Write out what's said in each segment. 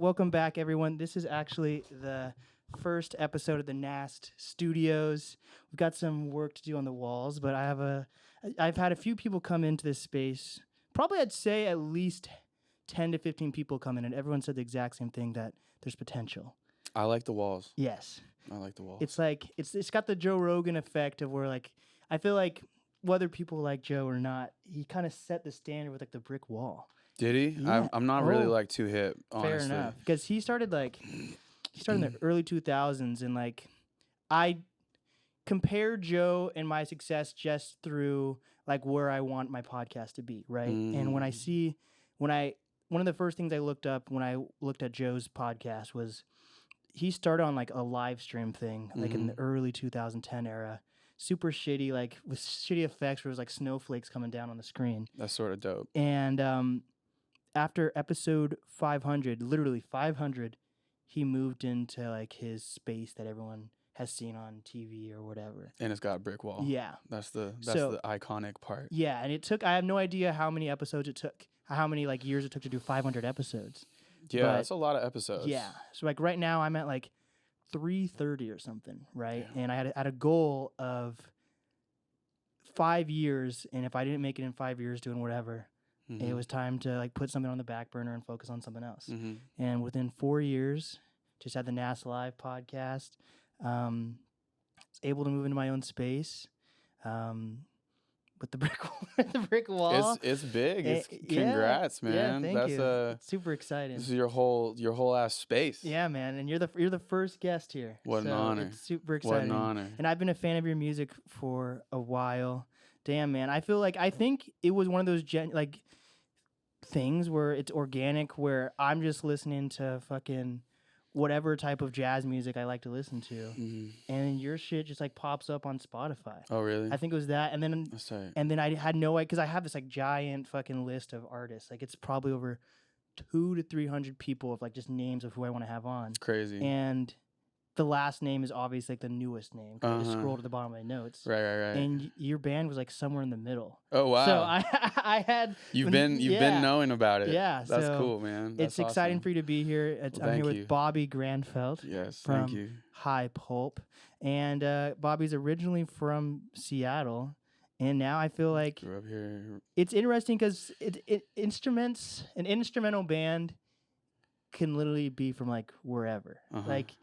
Welcome back, everyone. This is actually the first episode of the NAST Studios. We've got some work to do on the walls, but I've had a few people come into this space. Probably I'd say at least 10 to 15 people come in, and everyone said the exact same thing, that there's potential. I like the walls. Yes. I like the walls. It's like, it's got the Joe Rogan effect of where, like, I feel like whether people like Joe or not, he kind of set the standard with, like, the brick wall. Did he? Yeah. I'm not really like too hip, honestly. Fair enough. Because he started in the early 2000s, and like I compare Joe and my success just through like where I want my podcast to be, right? And when one of the first things I looked up when I looked at Joe's podcast was he started on like a live stream thing, like in the early 2010 era. Super shitty, like with shitty effects where it was like snowflakes coming down on the screen. That's sort of dope. And after episode 500, literally 500, he moved into like his space that everyone has seen on TV or whatever. And it's got a brick wall. Yeah. That's the iconic part. Yeah, and I have no idea how many episodes it took, how many like years it took to do 500 episodes. Yeah, but that's a lot of episodes. Yeah. So like right now I'm at like 330 or something, right? Yeah. And I had a goal of 5 years, and if I didn't make it in 5 years doing whatever, it was time to like put something on the back burner and focus on something else. And within 4 years, just had the NAST Live podcast. Was able to move into my own space with the brick wall. It's big. Congrats, man. Yeah, thank you. It's super exciting. This is your whole ass space. Yeah, man. And you're the first guest here. What an honor. It's super exciting. What an honor. And I've been a fan of your music for a while. Damn, man. I think it was one of those things where it's organic, where I'm just listening to fucking whatever type of jazz music I like to listen to, and your shit just like pops up on Spotify. Oh, really? I think it was that, and then That's tight. And then I had no idea, because I have this like giant fucking list of artists. Like it's probably over 200 to 300 people of like just names of who I want to have on. Crazy. And the last name is obviously like the newest name. I just scroll to the bottom of my notes. Right. And your band was like somewhere in the middle. Oh, wow. So I had... You've been knowing about it. Yeah. That's cool, man. It's awesome. exciting for you to be here. I'm here with Bobby Granfelt. Yes, from thank you. Pulp. And Bobby's originally from Seattle. And now I feel like... Grew up here. It's interesting because an instrumental band can literally be from like wherever. Like...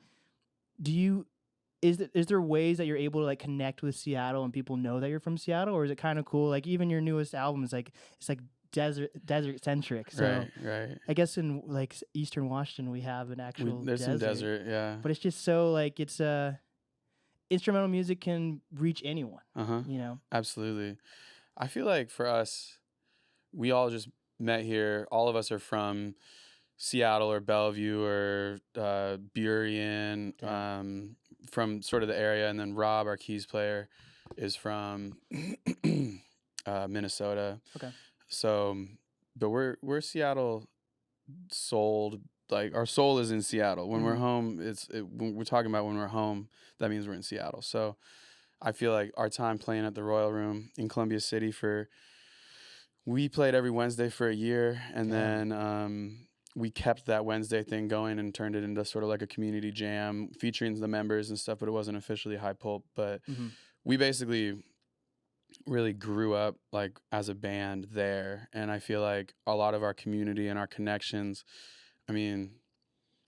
Is there ways that you're able to like connect with Seattle and people know that you're from Seattle, or is it kind of cool? Like even your newest album is like it's like desert centric. So right. I guess in like Eastern Washington we have an actual there's some desert, yeah. But it's just so like it's instrumental music can reach anyone. You know. Absolutely. I feel like for us, we all just met here. All of us are from Seattle or Bellevue or Burien, from sort of the area, and then Rob, our keys player, is from Minnesota. Okay. So, but we're Seattle souled. Like our soul is in Seattle. When we're home, when we're talking about when we're home, that means we're in Seattle. So, I feel like our time playing at the Royal Room in Columbia City we played every Wednesday for a year, and then we kept that Wednesday thing going and turned it into sort of like a community jam featuring the members and stuff, but it wasn't officially High Pulp. But we basically really grew up like as a band there. And I feel like a lot of our community and our connections, I mean,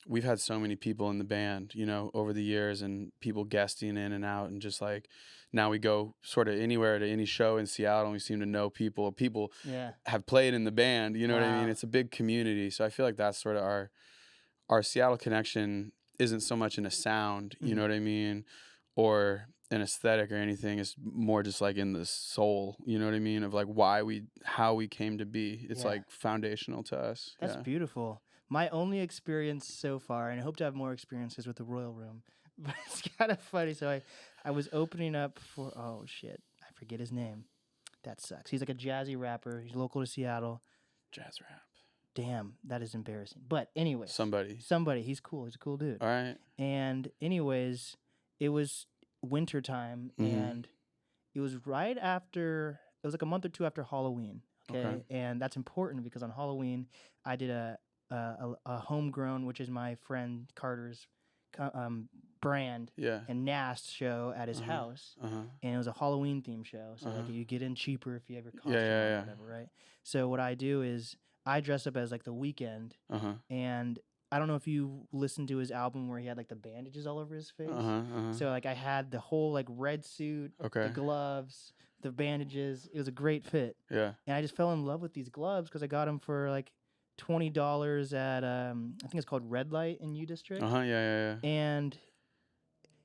we've had so many people in the band, you know, over the years, and people guesting in and out, and just like now we go sort of anywhere to any show in Seattle and we seem to know people. People have played in the band, you know what I mean? It's a big community. So I feel like that's sort of our Seattle connection isn't so much in a sound, you know what I mean? Or an aesthetic or anything. It's more just like in the soul, you know what I mean? Of like how we came to be. It's like foundational to us. That's beautiful. My only experience so far, and I hope to have more experiences with the Royal Room, but it's kind of funny. So I was opening up for, oh shit, I forget his name. That sucks. He's like a jazzy rapper. He's local to Seattle. Jazz rap. Damn, that is embarrassing. But anyway. Somebody. He's cool. He's a cool dude. All right. And anyways, it was wintertime, and it was right after, it was like a month or two after Halloween. Okay. And that's important because on Halloween, I did a a homegrown, which is my friend Carter's brand, Yeah. and NAST show at his house, and it was a Halloween themed show. So like you get in cheaper if you have your costume or whatever, right? So what I do is I dress up as like the Weeknd, and I don't know if you listened to his album where he had like the bandages all over his face. So like I had the whole like red suit, the gloves, the bandages. It was a great fit. Yeah. And I just fell in love with these gloves because I got them for like $20 at I think it's called Red Light in U District. Yeah. And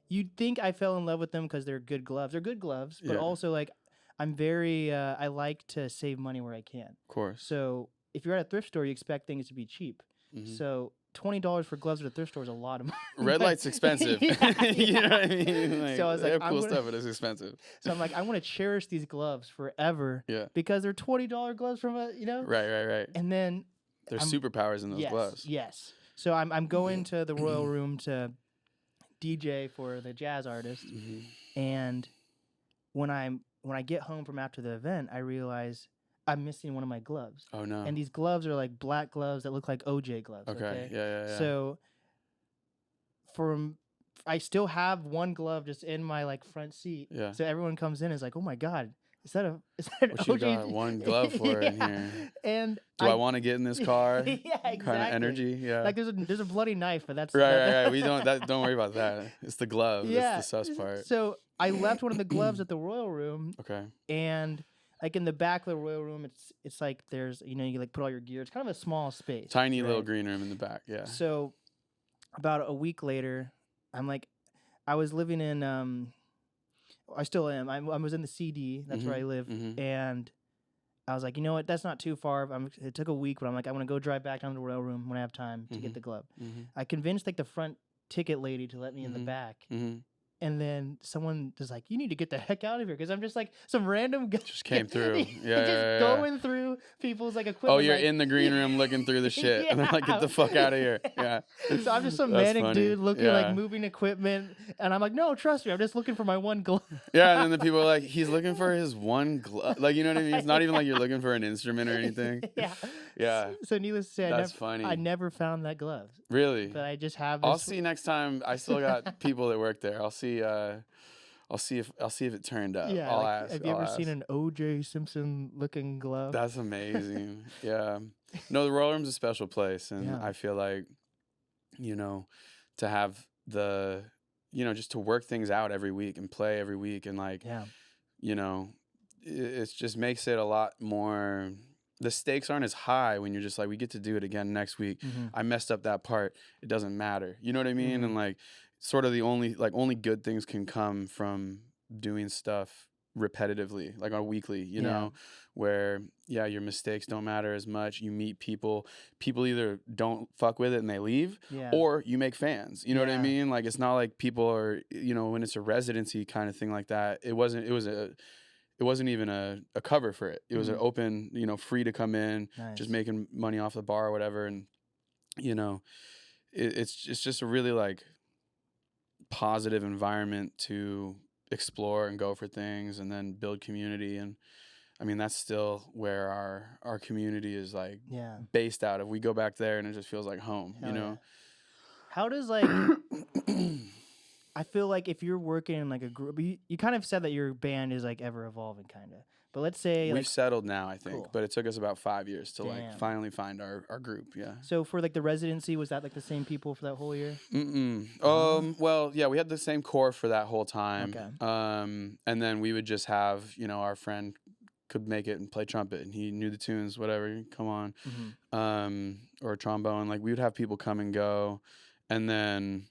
you'd think I fell in love with them because they're good gloves. They're good gloves, but also like I'm very I like to save money where I can. Of course. So if you're at a thrift store, you expect things to be cheap. So $20 for gloves at a thrift store is a lot of money. Red Light's expensive. You know what I mean? Like, so I was they like, have cool stuff, but it's expensive. So I'm like, I want to cherish these gloves forever. Yeah. Because they're $20 gloves from a, Right. And then there's superpowers in those gloves. Yes. So I'm going to the Royal Room to DJ for the jazz artist, and when I get home from after the event, I realize I'm missing one of my gloves. Oh no! And these gloves are like black gloves that look like OJ gloves. Okay. Yeah. So I still have one glove just in my like front seat. Yeah. So everyone comes in and is like, oh my God. Is that an what OJ? You got one glove for in here? And do I want to get in this car? Yeah, exactly. Kind of energy. Yeah. Like there's a bloody knife, but that's right. We don't worry about that. It's the glove. Yeah. That's the sus part. So I left one of the gloves at the Royal Room. Okay. And like in the back of the Royal Room, it's like there's you like put all your gear. It's kind of a small space. Tiny little green room in the back. Yeah. So about a week later, I'm like, I was living in I still am. I was in the CD. That's where I live. And I was like, you know what? That's not too far. It took a week, but I'm like, I'm going to go drive back down to the Royal Room when I have time to get the glove. I convinced like the front ticket lady to let me in the back. And then someone was like, you need to get the heck out of here. Because I'm just like some random guy. Just came through. Yeah. Going through people's like equipment. Oh, you're in the green room looking through the shit. And they're like, get the fuck out of here. Yeah. So I'm just some manic dude looking like moving equipment. And I'm like, no, trust me. I'm just looking for my one glove. Yeah. And then the people are like, he's looking for his one glove. Like, you know what I mean? It's not even like you're looking for an instrument or anything. Yeah. So needless to say, funny. I never found that glove. Really? But I just have this. I'll see next time. I still got people that work there. I'll see if it turned up. Yeah, I'll ask. Have you ever seen an O.J. Simpson looking glove? That's amazing. Yeah. No, the Royal Room's a special place, and I feel like, to have the, just to work things out every week and play every week, and like, it just makes it a lot more. The stakes aren't as high when you're just like, we get to do it again next week. I messed up that part. It doesn't matter. You know what I mean? And like, sort of the only good things can come from doing stuff repetitively, like on a weekly, you know, where your mistakes don't matter as much. You meet people either don't fuck with it and they leave, or you make fans. You know what I mean? Like, it's not like people are, when it's a residency kind of thing like that. It wasn't even a cover for it. It was an open, free to come in, just making money off the bar or whatever. And, it's just a really like positive environment to explore and go for things and then build community. And I mean, that's still where our community is like based out of. We go back there and it just feels like home. How does like I feel like if you're working in like a group, you kind of said that your band is like ever evolving, kind of. But let's say we've settled now, I think. Cool. But it took us about 5 years to like finally find our group. Yeah. So for like the residency, was that like the same people for that whole year? Well, yeah, we had the same core for that whole time. Okay. And then we would just have, our friend could make it and play trumpet, and he knew the tunes, whatever. Come on. Or trombone. Like, we would have people come and go, and then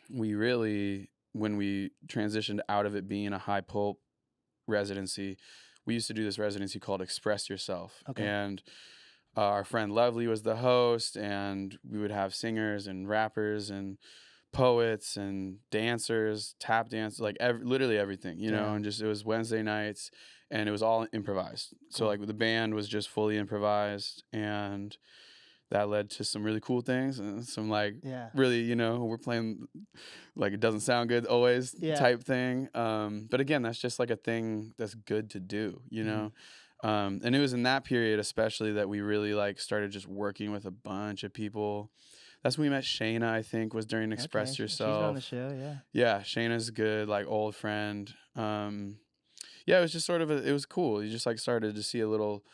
we really, when we transitioned out of it being a high pulp residency, we used to do this residency called Express Yourself. Okay. And our friend Lovely was the host, and we would have singers and rappers and poets and dancers, tap dance, like literally everything, and just, it was Wednesday nights, and it was all improvised. Cool. So like the band was just fully improvised, and that led to some really cool things and some like really, we're playing like it doesn't sound good always type thing. But again, that's just like a thing that's good to do, And it was in that period especially that we really like started just working with a bunch of people. That's when we met Shayna, I think, was during Express Okay, Yourself. she's been on the show, yeah. Yeah, Shayna's good, like old friend. Yeah, it was just sort of it was cool. You just like started to see a little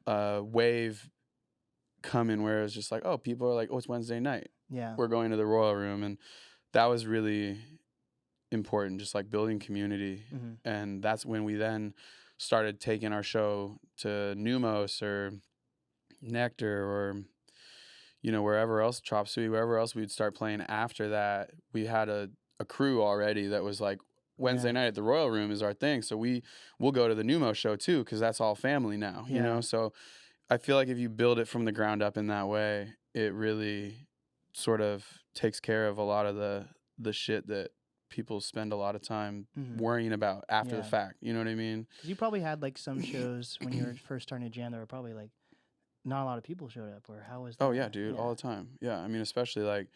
wave coming where it was just like, oh, people are like, oh, it's Wednesday night. Yeah. We're going to the Royal Room. And that was really important, just like building community. And that's when we then started taking our show to Numos or Nectar or, you know, wherever else, Chop Suey, wherever else we'd start playing after that. We had a crew already that was like, Wednesday night at the Royal Room is our thing. So we'll go to the Numos show too, because that's all family now, you know? So I feel like if you build it from the ground up in that way, it really sort of takes care of a lot of the shit that people spend a lot of time worrying about after the fact. You know what I mean? Because you probably had like some shows when you were first starting to jam that were probably like not a lot of people showed up, or how was that? Oh yeah, dude, all the time. Yeah, I mean, especially like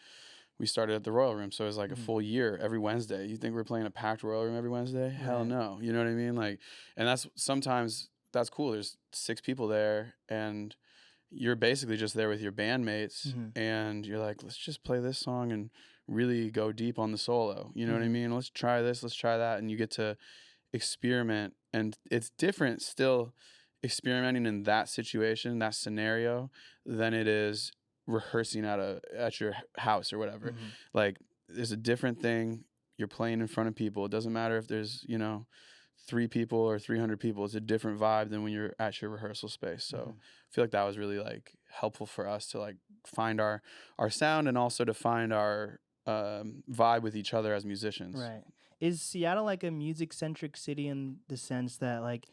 we started at the Royal Room, so it was like a full year every Wednesday. You think we're playing a packed Royal Room every Wednesday? Hell no. You know what I mean? Like, and that's sometimes that's cool. There's 6 people there, and you're basically just there with your bandmates, and you're like, let's just play this song and really go deep on the solo. You know what I mean? Let's try this, let's try that, and you get to experiment. And it's different still experimenting in that situation, that scenario, than it is rehearsing at your house or whatever. Like, there's a different thing. You're playing in front of people. It doesn't matter if there's, you know, 3 people or 300 people. It's a different vibe than when you're at your rehearsal space. So I feel like that was really like helpful for us to like find our sound and also to find our vibe with each other as musicians. Right. Is Seattle like a music centric city in the sense that like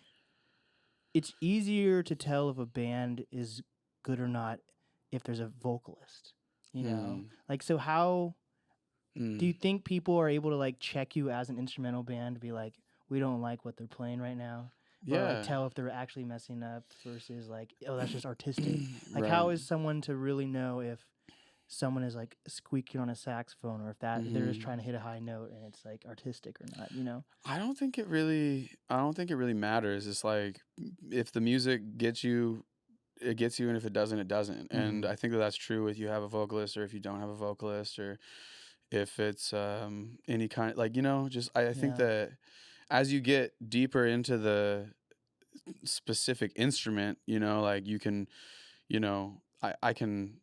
it's easier to tell if a band is good or not if there's a vocalist, you know? Like, so how do you think people are able to like check you as an instrumental band to be like, we don't like what they're playing right now? Or like tell if they're actually messing up versus like, oh, that's just artistic. Like, how is someone to really know if someone is like squeaking on a saxophone or if that they're just trying to hit a high note and it's like artistic or not, you know? I don't think it really matters. It's like if the music gets you, it gets you, and if it doesn't, it doesn't. And I think that that's true if you have a vocalist or if you don't have a vocalist, or if it's any kind, like, you know, just I think that as you get deeper into the specific instrument, you know, like you can, you know, I can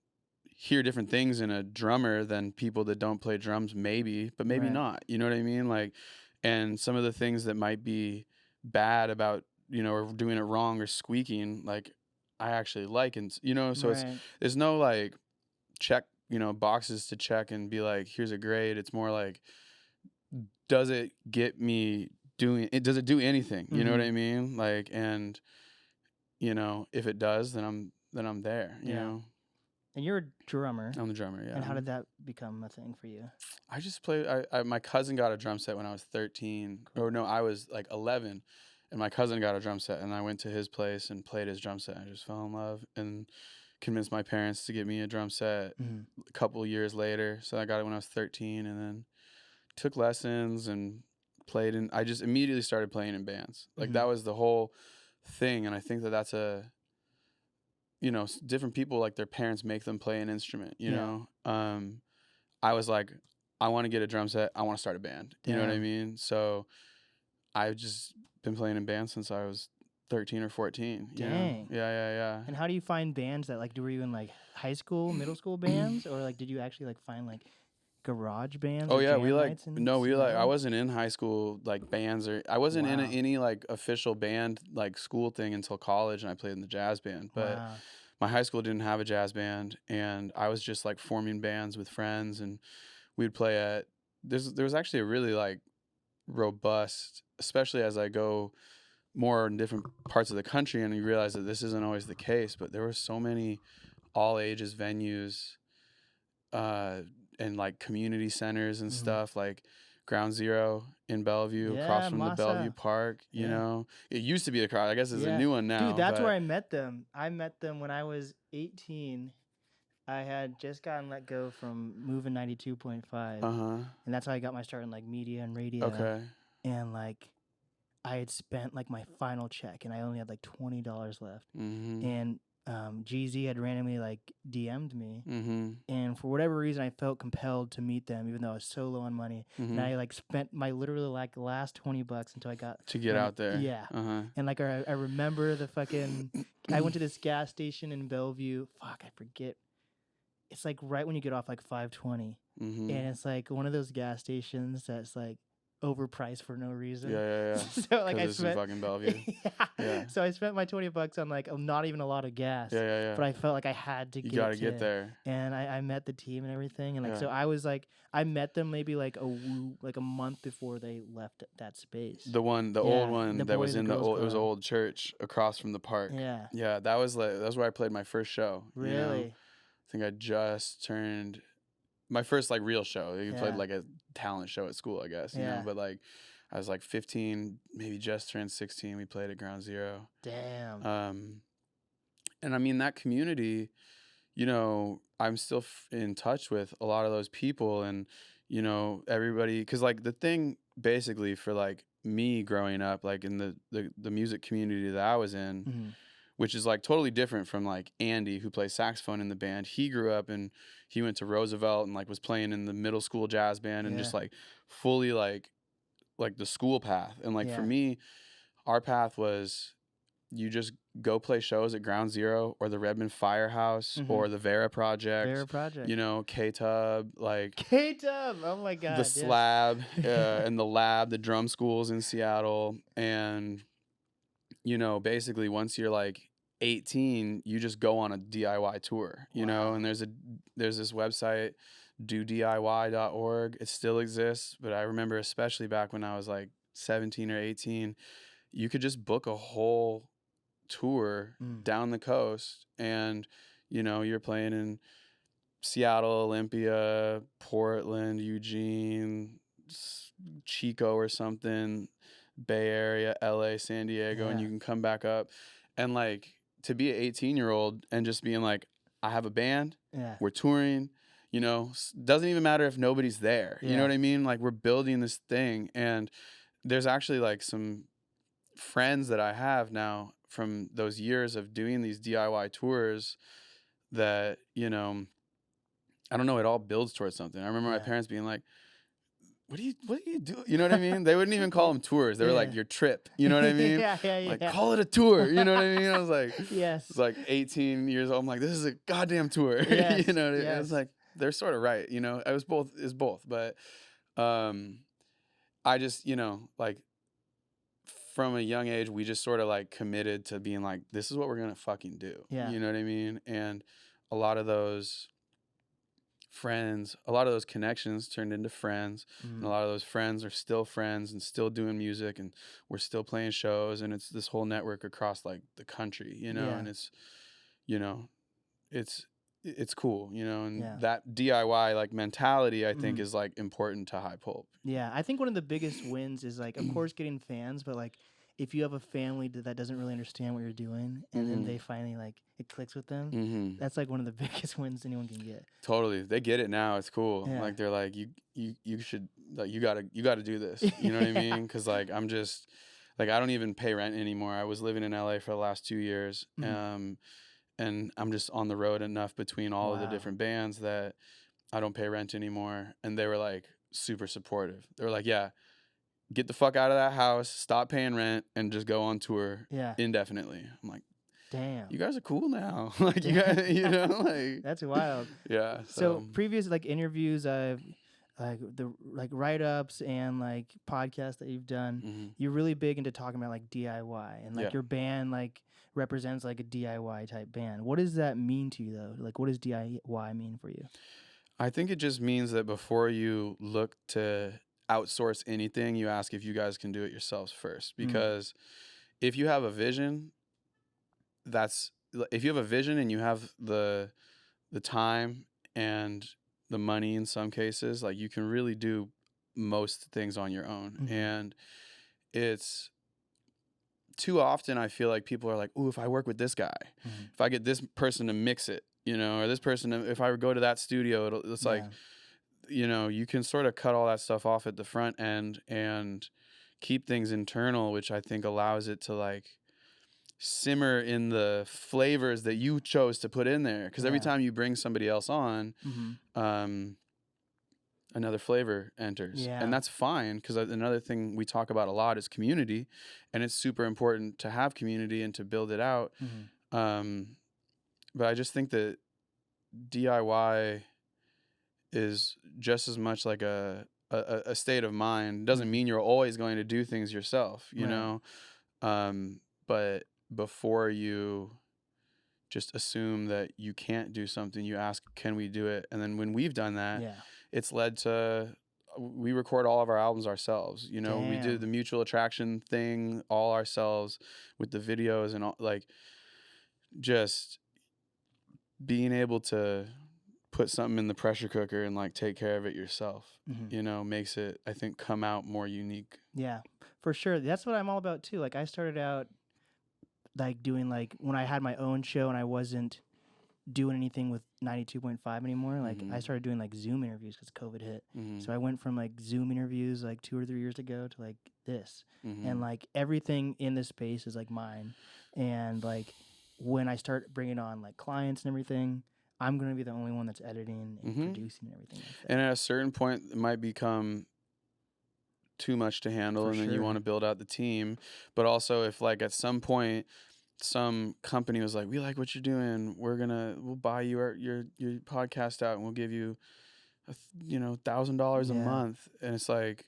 hear different things in a drummer than people that don't play drums, maybe, but maybe not. You know what I mean? Like, and some of the things that might be bad about, you know, or doing it wrong or squeaking, like I actually like, and you know, so it's there's no like check, you know, boxes to check and be like, here's a grade. It's more like, does it get me doing it? Does it do anything? You know what I mean? Like, and you know, if it does, then I'm there, you know? And you're a drummer. I'm the drummer, yeah. And how did that become a thing for you? I just played. My cousin got a drum set when I was 13. Cool. Or no, I was like 11, and my cousin got a drum set, and I went to his place and played his drum set. I just fell in love and convinced my parents to get me a drum set a couple years later. So I got it when I was 13, and then took lessons and played. And I just immediately started playing in bands. Like that was the whole thing. And I think that that's you know, different people, like their parents make them play an instrument, you know? I was like, I want to get a drum set. I want to start a band. You know what I mean? So I've just been playing in bands since I was 13 or 14. Dang. You know? Yeah. And how do you find bands that like, were you in like high school, middle school bands? Or like, did you actually like find like garage bands? Oh or yeah, jam we like, nights in no, we like, I Seattle? wasn't in high school like bands, or I wasn't in any like official band, like school thing until college, and I played in the jazz band. But my high school didn't have a jazz band, and I was just like forming bands with friends, and we'd play at, there was actually a really like robust, especially as I go more in different parts of the country, and you realize that this isn't always the case, but there were so many all ages venues and like community centers and stuff, like Ground Zero in Bellevue, across from the Bellevue Park. You know, it used to be a crowd. I guess it's a new one now. Dude, that's where I met them. I met them when I was 18. I had just gotten let go from Moving 92.5. And that's how I got my start in like media and radio. Okay. And like, I had spent like my final check and I only had like $20 left. Mm-hmm. And GZ had randomly like DM'd me. Mm-hmm. And for whatever reason, I felt compelled to meet them, even though I was so low on money. Mm-hmm. And I like spent my literally like last $20 until I got To get out there. Yeah. Uh-huh. And like I remember the fucking. I went to this gas station in Bellevue. Fuck, I forget. It's like right when you get off like 520, Mm-hmm. and it's like one of those gas stations that's like overpriced for no reason. Yeah. So like I it's in spent fucking Bellevue. yeah. So I spent my $20 on like not even a lot of gas. Yeah. But I felt like I had to You get gotta get there. And I met the team and everything, and like Yeah. so I was like I met them maybe like a month before they left that space. The old one that was in the old, it was an old church across from the park. Yeah. That was where I played my first show. Really? You know? I think I just turned my first like real show. You played like a talent show at school, I guess. You know, but like I was like 15, maybe just turned 16. We played at Ground Zero. Damn. And I mean that community, you know, I'm still in touch with a lot of those people, and you know everybody, because like the thing basically for like me growing up, like in the music community that I was in. Mm-hmm. Which is like totally different from like Andy, who plays saxophone in the band. He grew up and he went to Roosevelt and like was playing in the middle school jazz band and just like fully like the school path. And like for me, our path was you just go play shows at Ground Zero or the Redmond Firehouse or the Vera Project. You know, K-Tub, like K-Tub. Oh my God. The Slab and the Lab, the drum schools in Seattle. And you know, basically once you're like 18, you just go on a DIY tour, you know, and there's this website, dodiy.org. It still exists, but I remember especially back when I was like 17 or 18, you could just book a whole tour down the coast, and you know, you're playing in Seattle, Olympia, Portland, Eugene, Chico or something, Bay Area, LA, San Diego, and you can come back up. And like to be an 18-year-old and just being like, I have a band, we're touring, you know, doesn't even matter if nobody's there. You know what I mean? Like we're building this thing. And there's actually like some friends that I have now from those years of doing these DIY tours that, you know, I don't know, it all builds towards something. I remember my parents being like, what do you do? You know what I mean? They wouldn't even call them tours. They were like, your trip. You know what I mean? Like, call it a tour. You know what I mean? I was like, it's like 18 years old. I'm like, this is a goddamn tour. You know, it was like, they're sort of right. You know, it's both. But I just, you know, like from a young age, we just sort of like committed to being like, this is what we're going to fucking do. You know what I mean? And a lot of those friends, a lot of those connections turned into friends, and a lot of those friends are still friends and still doing music, and we're still playing shows, and it's this whole network across like the country, you know, and it's, you know, it's cool, you know, and that DIY like mentality I think is like important to High Pulp. Yeah, I think one of the biggest wins is like, of course, getting fans, but like if you have a family that doesn't really understand what you're doing, and then they finally like it clicks with them, that's like one of the biggest wins anyone can get. Totally, they get it now. It's cool. Like they're like, you should, like, you gotta do this. You know what I mean? Because like I'm just like, I don't even pay rent anymore. I was living in LA for the last 2 years, and I'm just on the road enough between all of the different bands that I don't pay rent anymore. And they were like super supportive. They were like, yeah, get the fuck out of that house, stop paying rent, and just go on tour indefinitely. I'm like, damn, you guys are cool now. Like you guys, you know, like that's wild. Yeah. So previous like interviews, I've like the like write-ups and like podcasts that you've done, you're really big into talking about like DIY, and like your band like represents like a DIY type band. What does that mean to you though? Like what does DIY mean for you? I think it just means that before you look to outsource anything, you ask if you guys can do it yourselves first. Because if you have a vision, if you have a vision and you have the time and the money in some cases, like you can really do most things on your own. And it's too often I feel like people are like, ooh, if I work with this guy, if I get this person to mix it, you know, or this person, if I go to that studio, it's like, you know, you can sort of cut all that stuff off at the front end and keep things internal, which I think allows it to like simmer in the flavors that you chose to put in there. Because every Yeah. time you bring somebody else on, Mm-hmm. another flavor enters. Yeah. And that's fine, because another thing we talk about a lot is community, and it's super important to have community and to build it out. Mm-hmm. But I just think that DIY is just as much like a state of mind. Doesn't mean you're always going to do things yourself, you Right. know? But before you just assume that you can't do something, you ask, can we do it? And then when we've done that, Yeah. it's led to, we record all of our albums ourselves. You know, we did Damn. the Mutual Attraction thing all ourselves with the videos and all, like, just being able to put something in the pressure cooker and like take care of it yourself, Mm-hmm. you know, makes it, I think, come out more unique. Yeah, for sure. That's what I'm all about too. Like I started out like doing like when I had my own show and I wasn't doing anything with 92.5 anymore. Like I started doing like Zoom interviews because COVID hit. So I went from like Zoom interviews like 2 or 3 years ago to like this, and like everything in this space is like mine. And like when I start bringing on like clients and everything, I'm gonna be the only one that's editing and producing and everything like that. And at a certain point, it might become too much to handle, For and then you sure. want to build out the team. But also, if like at some point some company was like, we like what you're doing, we'll buy your podcast out and we'll give you $1,000 a month. And it's like,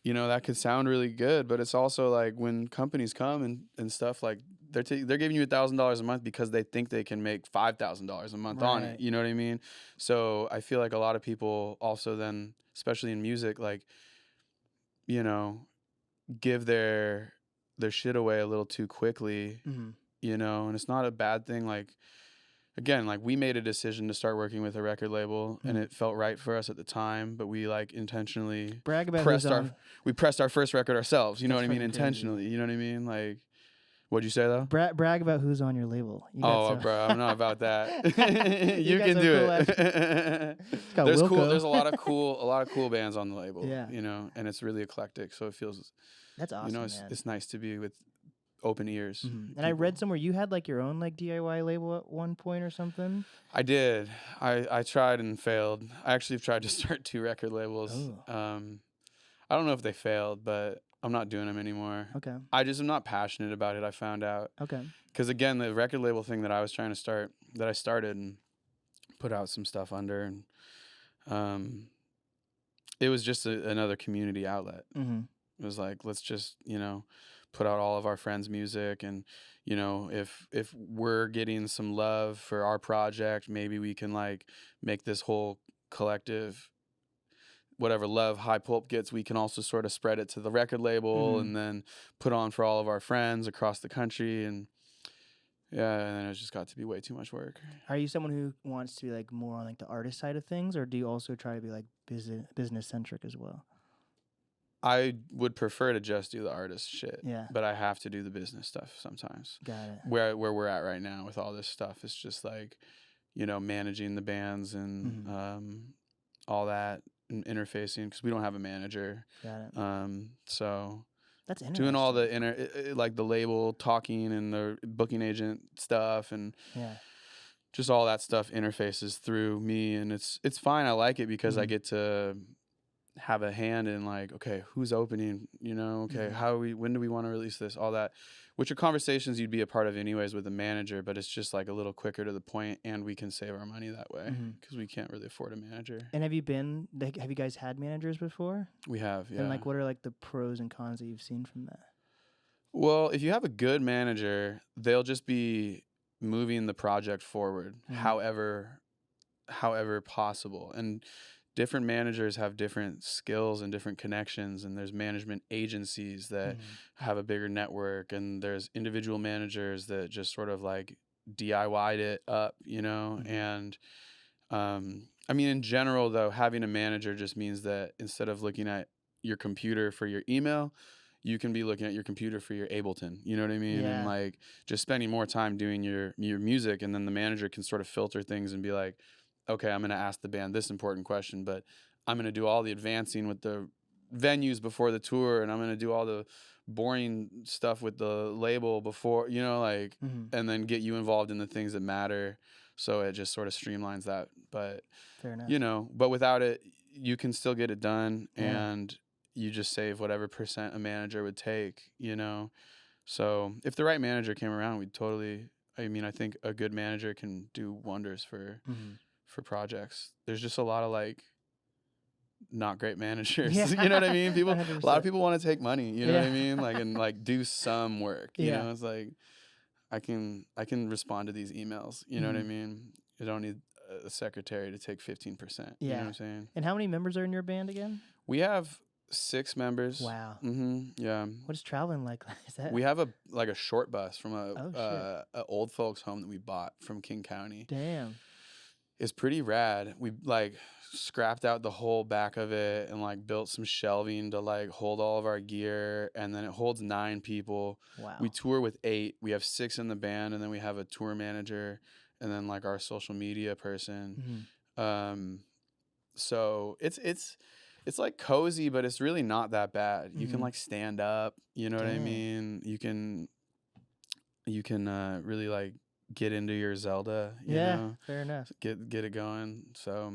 you know, that could sound really good, but it's also like when companies come and stuff, like they're giving you $1,000 a month because they think they can make $5,000 a month on it. You know what I mean? So I feel like a lot of people also then, especially in music, like, you know, give their shit away a little too quickly, you know, and it's not a bad thing. Like, again, like we made a decision to start working with a record label and it felt right for us at the time, but we like intentionally brag about pressed our first record ourselves, you know what I mean? Intentionally, you know what I mean? Like, what'd you say though? Brag about who's on your label. Bro, I'm not about that. You can do it. There's a lot of cool bands on the label, you know, and it's really eclectic, so it feels, that's awesome, you know, it's nice to be with open ears. And I read somewhere you had like your own like DIY label at one point or something. I did. I tried and failed. I actually tried to start 2 record labels. I don't know if they failed, but I'm not doing them anymore. Okay. I'm not passionate about it, I found out. Okay. Because again, the record label thing that I was trying to start, that I started and put out some stuff under, and it was just another community outlet. It was like, let's just, you know, put out all of our friends' music, and, you know, if we're getting some love for our project, maybe we can like make this whole collective, whatever love High Pulp gets, we can also sort of spread it to the record label and then put on for all of our friends across the country. And yeah, and then it just got to be way too much work. Are you someone who wants to be like more on like the artist side of things, or do you also try to be like business centric as well? I would prefer to just do the artist shit. Yeah. But I have to do the business stuff sometimes. Got it. Where we're at right now with all this stuff, it's just like, you know, managing the bands and all that, and interfacing, because we don't have a manager. Got it. So that's interesting. Doing all the like the label talking and the booking agent stuff, and just all that stuff interfaces through me, and it's fine. I like it because I get to have a hand in like, okay, who's opening, you know, okay, when do we want to release this, all that, which are conversations you'd be a part of anyways with a manager, but it's just like a little quicker to the point, and we can save our money that way because we can't really afford a manager. And have you guys had managers before? We have, yeah. And like, what are like the pros and cons that you've seen from that? Well, if you have a good manager, they'll just be moving the project forward however possible. And different managers have different skills and different connections, and there's management agencies that have a bigger network, and there's individual managers that just sort of like DIY'd it up, you know. And I mean, in general though, having a manager just means that instead of looking at your computer for your email, you can be looking at your computer for your Ableton, you know what I mean? And like just spending more time doing your music, and then the manager can sort of filter things and be like, okay, I'm going to ask the band this important question, but I'm going to do all the advancing with the venues before the tour, and I'm gonna do all the boring stuff with the label before, you know, like, and then get you involved in the things that matter. So it just sort of streamlines that. But Fair enough. you know, but without it, you can still get it done, Yeah. and you just save whatever percent a manager would take, you know. So if the right manager came around, we'd totally. I mean, I think a good manager can do wonders for projects. There's just a lot of like not great managers. Yeah. You know what I mean? People, a lot 100%. of people want to take money. You know Yeah. what I mean? Like, and like do some work. You Yeah. know, it's like I can respond to these emails. You know what I mean? You don't need a secretary to take 15%. You know what I'm saying? And how many members are in your band again? We have 6 members. Wow. Yeah. What is traveling like? Is that? We have a short bus from Oh, a old folks home that we bought from King County. Damn. It's pretty rad. We like scrapped out the whole back of it and like built some shelving to like hold all of our gear, and then it holds 9 people. Wow. We tour with 8. We have 6 in the band, and then we have a tour manager, and then like our social media person. So it's like cozy, but it's really not that bad. You can like stand up, you know what I mean? You can really like get into your Zelda, you know? Fair enough. Get it going. So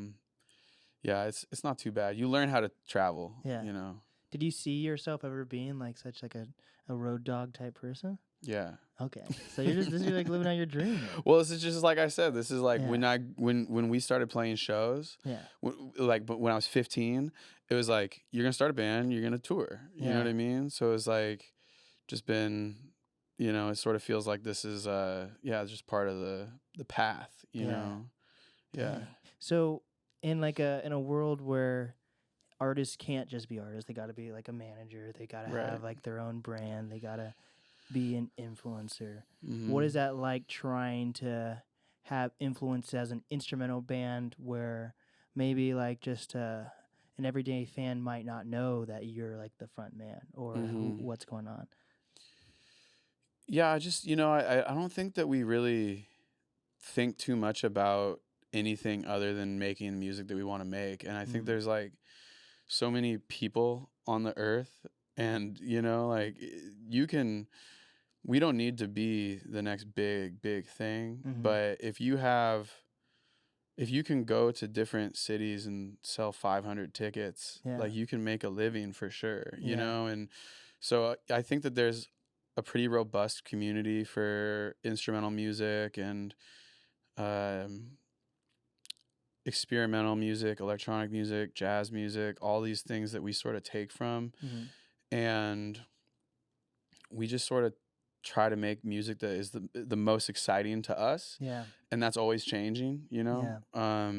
yeah, it's not too bad. You learn how to travel, you know. Did you see yourself ever being like such like a road dog type person? Yeah. Okay. So this is like living out your dream. Well, this is just like I said. This is like when we started playing shows. Yeah. But when I was 15, it was like you're gonna start a band, you're gonna tour. You know what I mean? So it's like just been, you know, it sort of feels like this is it's just part of the path. You know. Yeah. Dang. So in a world where artists can't just be artists, they got to be like a manager. They got to have like their own brand. They got to be an influencer. What is that like trying to have influence as an instrumental band where maybe like just an everyday fan might not know that you're like the front man or what's going on? Yeah, I just, you know, I don't think that we really think too much about anything other than making music that we want to make. And I think there's like so many people on the earth, and you know, like we don't need to be the next big thing, but if you can go to different cities and sell 500 tickets, like you can make a living for sure, you know? And so I think that there's a pretty robust community for instrumental music and experimental music, electronic music, jazz music, all these things that we sort of take from. And we just sort of try to make music that is the most exciting to us. Yeah. And that's always changing, you know? Yeah.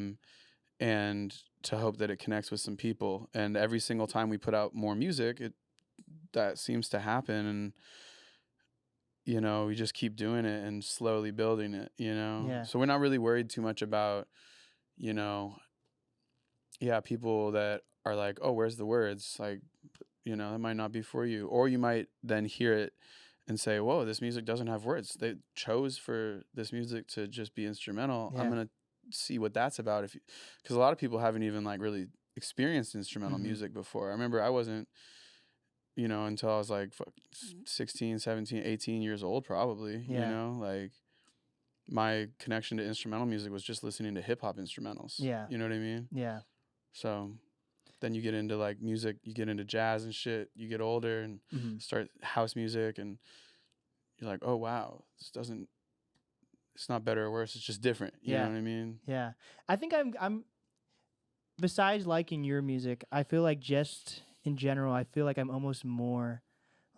And to hope that it connects with some people. And every single time we put out more music, that seems to happen. And, you know, we just keep doing it and slowly building it, you know? Yeah. So we're not really worried too much about, you know, people that are like, oh, where's the words? Like, you know, that might not be for you. Or you might then hear it and say, whoa, this music doesn't have words. They chose for this music to just be instrumental. Yeah. I'm going to see what that's about. Because a lot of people haven't even like really experienced instrumental music before. I remember I wasn't, you know, until I was like 16, 17, 18 years old probably, you know, like my connection to instrumental music was just listening to hip hop instrumentals. Yeah. You know what I mean? Yeah. So then you get into like music, you get into jazz and shit, you get older and start house music, and you're like, oh wow, it's not better or worse, it's just different. You know what I mean? Yeah. I think I'm besides liking your music, I feel like just in general, I feel like I'm almost more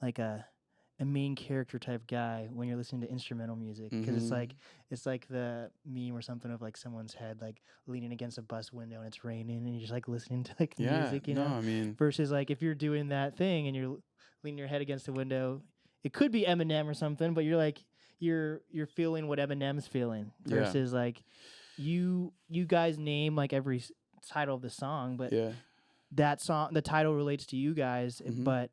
like a main character type guy when you're listening to instrumental music, because it's like the meme or something of like someone's head like leaning against a bus window and it's raining and you're just like listening to like music, you know. I mean, versus like if you're doing that thing and you're leaning your head against the window, it could be Eminem or something, but you're like you're feeling what Eminem's feeling. Versus like you guys name like every title of the song, but that song, the title relates to you guys, but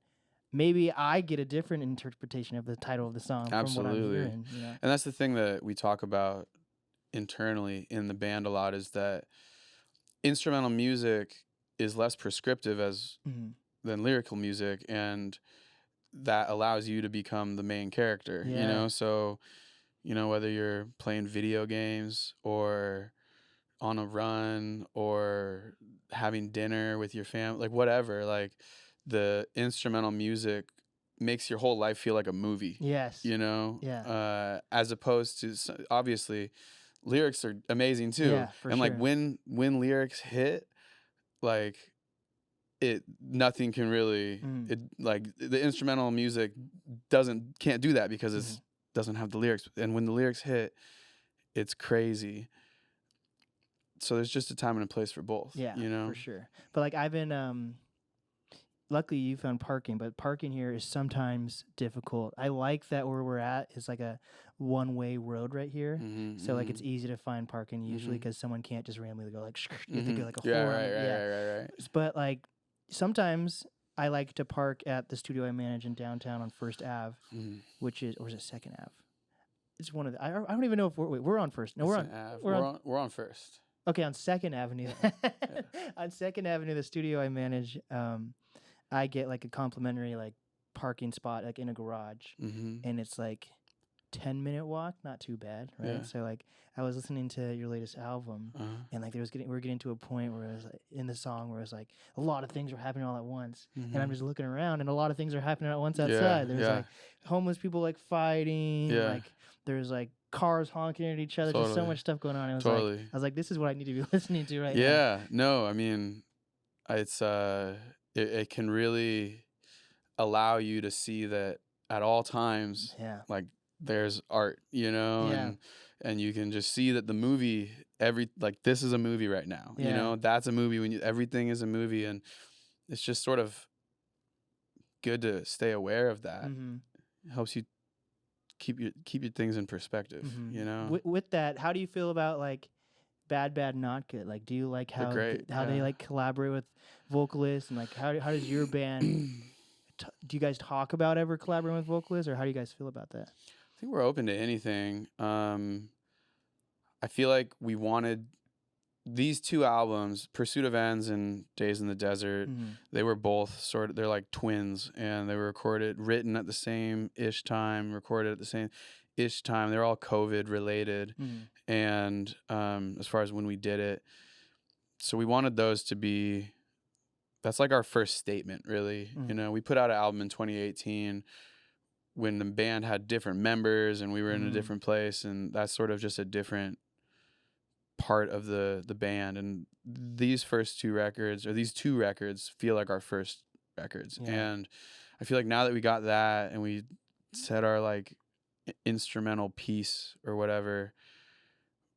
maybe I get a different interpretation of the title of the song. Absolutely. From what I'm hearing, you know? And that's the thing that we talk about internally in the band a lot, is that instrumental music is less prescriptive as than lyrical music, and that allows you to become the main character, you Yeah. know? So, you know, whether you're playing video games or on a run or having dinner with your family, like whatever, like the instrumental music makes your whole life feel like a movie, Yes. you know? Yeah. As opposed to, obviously, lyrics are amazing too. Yeah, for and like sure. when lyrics hit, like nothing can really, Mm. it, like the instrumental music can't do that because it's doesn't have the lyrics. And when the lyrics hit, it's crazy. So there's just a time and a place for both. Yeah, you know, for sure. But like I've been luckily you found parking, but parking here is sometimes difficult. I like that where we're at is like a one-way road right here. So like it's easy to find parking usually because someone can't just randomly go like you have to go like a yeah, whole right, round. right. But like sometimes I like to park at the studio I manage in downtown on First Ave, which is, or is it Second Ave? It's one of the, I don't even know if we're on First. No, We're on First. Okay, on Second Avenue. On Second Avenue, the studio I manage, I get like a complimentary like parking spot like in a garage, and it's like 10-minute walk, not too bad, right? Yeah. So like I was listening to your latest album, and like we're getting to a point where it was like in the song where it was like a lot of things were happening all at once, and I'm just looking around, and a lot of things are happening at once outside. There's like homeless people like fighting, like there's like cars honking at each other. There's so much stuff going on. It was like I was like, this is what I need to be listening to right now. Yeah, no, I mean, it's it can really allow you to see that at all times, like there's art, you know, and you can just see that the movie, like this is a movie right now, you know, that's a movie when everything is a movie, and it's just sort of good to stay aware of that. It helps you keep your things in perspective, you know. With that, how do you feel about like Bad Not Good? Like, do you like how they like collaborate with vocalists, and like how does your band? Do you guys talk about ever collaborating with vocalists, or how do you guys feel about that? I think we're open to anything. I feel like we wanted these two albums, Pursuit of Ends and Days in the Desert. They were both they're like twins, and they were written at the same-ish time, recorded at the same-ish time. They're all COVID related. And as far as when we did it, so we wanted those to be, that's like our first statement, really. You know, we put out an album in 2018 when the band had different members and we were in a different place, and that's sort of just a different part of the band. And these two records feel like our first records. And I feel like now that we got that and we said our like instrumental piece or whatever,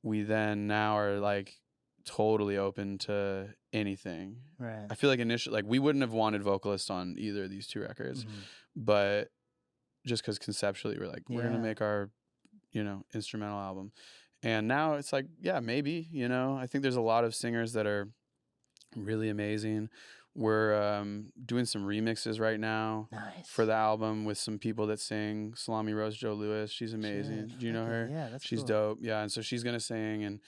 we then now are like totally open to anything. Right. I feel like initially, like we wouldn't have wanted vocalists on either of these two records, but just because conceptually we're like, we're gonna make our, you know, instrumental album. And now it's like, yeah, maybe, you know, I think there's a lot of singers that are really amazing. We're doing some remixes right now for the album with some people that sing. Salami Rose Joe Lewis, she's amazing. Do you know her? Yeah, that's she's cool. dope. Yeah, and so she's gonna sing, and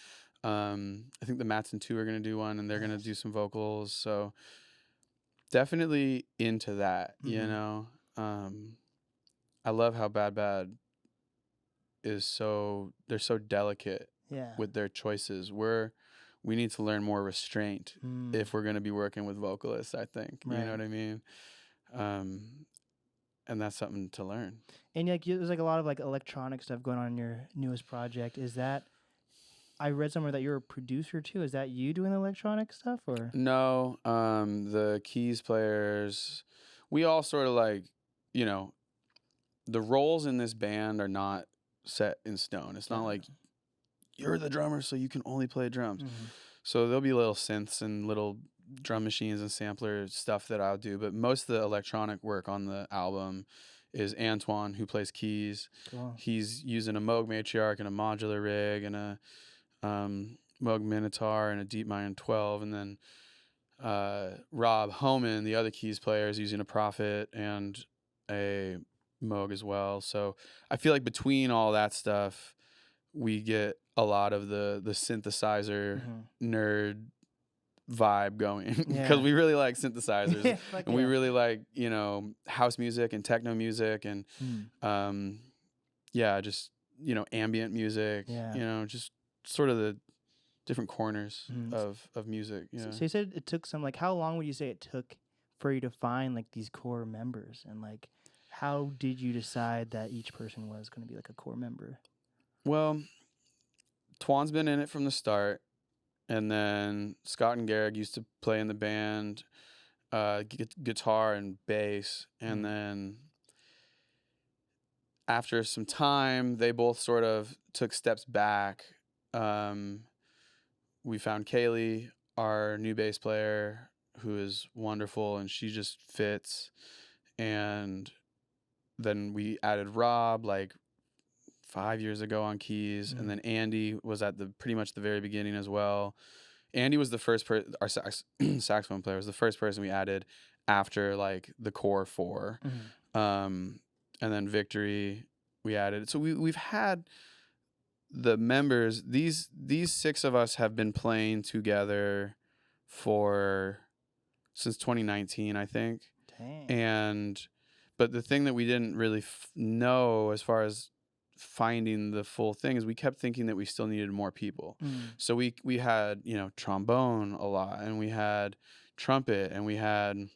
I think the Matson 2 are gonna do one, and they're gonna do some vocals. So definitely into that, you know. I love how Bad is they're so delicate with their choices. We need to learn more restraint if we're going to be working with vocalists, I think. You know what I mean? And that's something to learn. And like there's like a lot of like electronic stuff going on in your newest project. Is that, I read somewhere that you're a producer too. Is that you doing the electronic stuff, or? No, the keys players, we all sort of like, you know, the roles in this band are not set in stone. It's not like you're the drummer, so you can only play drums. So there'll be little synths and little drum machines and sampler stuff that I'll do. But most of the electronic work on the album is Antoine, who plays keys. Cool. He's using a Moog Matriarch and a modular rig and a Moog Minotaur and a Deep Mind 12. And then Rob Homan, the other keys player, is using a Prophet and a Moog as well. So I feel like between all that stuff, we get a lot of the synthesizer nerd vibe going because Yeah. we really like synthesizers Yeah, fuck and we yeah. really like, house music and techno music and yeah, just, ambient music, Yeah. just sort of the different corners Mm. of music. Yeah. So you said it took some, like, how long would you say it took for you to find like these core members, and like how did you decide that each person was going to be like a core member? Well, Twan's been in it from the start, and then Scott and Garrick used to play in the band, guitar and bass, and then after some time, they both sort of took steps back. We found Kaylee, our new bass player, who is wonderful, and she just fits. And then we added Rob like 5 years ago on keys, and then Andy was at the pretty much the very beginning as well. Andy was the first our saxophone player was the first person we added after like the core four. And then Victory we added. So we've had the members. These 6 of us have been playing together since 2019, I think. Dang. But the thing that we didn't really know as far as finding the full thing is we kept thinking that we still needed more people. So we had, trombone a lot, and we had trumpet, and we had,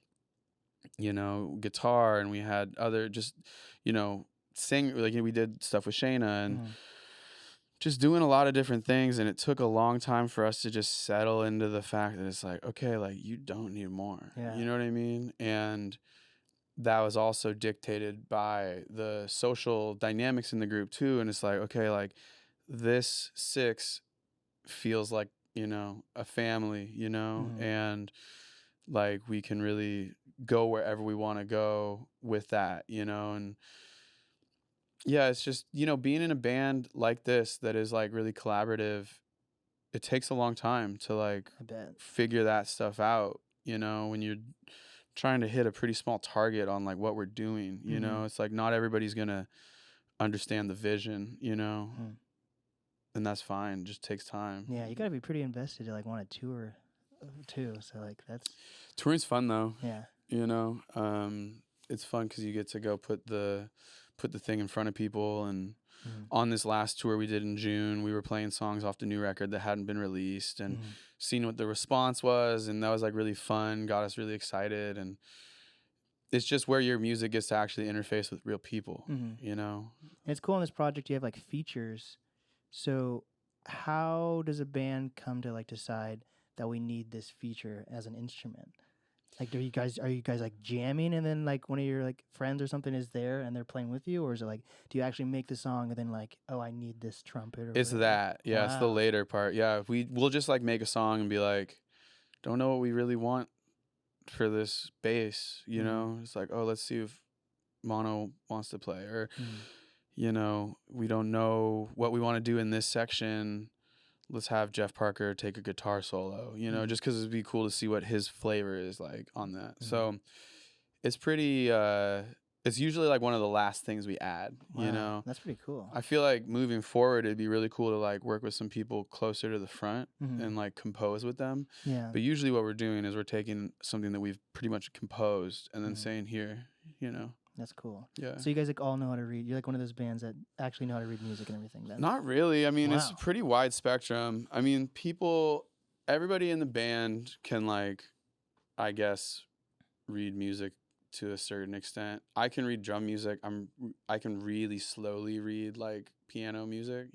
guitar, and we had other just, sing, like, we did stuff with Shayna and just doing a lot of different things. And it took a long time for us to just settle into the fact that it's like, okay, like, you don't need more. You know what I mean? And that was also dictated by the social dynamics in the group too. And it's like, okay, like, this 6 feels like, a family, and like we can really go wherever we want to go with that, and yeah, it's just, being in a band like this that is like really collaborative, it takes a long time to like I bet. figure that stuff out, when you're trying to hit a pretty small target on like what we're doing, it's like not everybody's gonna understand the vision, and that's fine. It just takes time. Yeah, you gotta be pretty invested to like want to tour too. So like that's touring's fun though. Yeah. It's fun because you get to go put the thing in front of people. And on this last tour we did in June, we were playing songs off the new record that hadn't been released and seeing what the response was, and that was like really fun, got us really excited. And it's just where your music gets to actually interface with real people. And it's cool on this project you have like features. So how does a band come to like decide that we need this feature as an instrument? Like, are you guys like jamming, and then like one of your like friends or something is there and they're playing with you, or is it like, do you actually make the song and then like, oh, I need this trumpet? Or it's whatever? that, yeah. Wow. It's the later part. Yeah, we'll just like make a song and be like, don't know what we really want for this bass. It's like, oh, let's see if Mono wants to play, or we don't know what we want to do in this section. Let's have Jeff Parker take a guitar solo, just because it'd be cool to see what his flavor is like on that. So it's pretty, it's usually like one of the last things we add, That's pretty cool. I feel like moving forward, it'd be really cool to like work with some people closer to the front and like compose with them. Yeah. But usually what we're doing is we're taking something that we've pretty much composed and then saying here, That's cool. Yeah. So you guys like all know how to read. You're like one of those bands that actually know how to read music and everything. Then. Not really. I mean, It's a pretty wide spectrum. I mean, everybody in the band can like, I guess, read music to a certain extent. I can read drum music. I can really slowly read like piano music,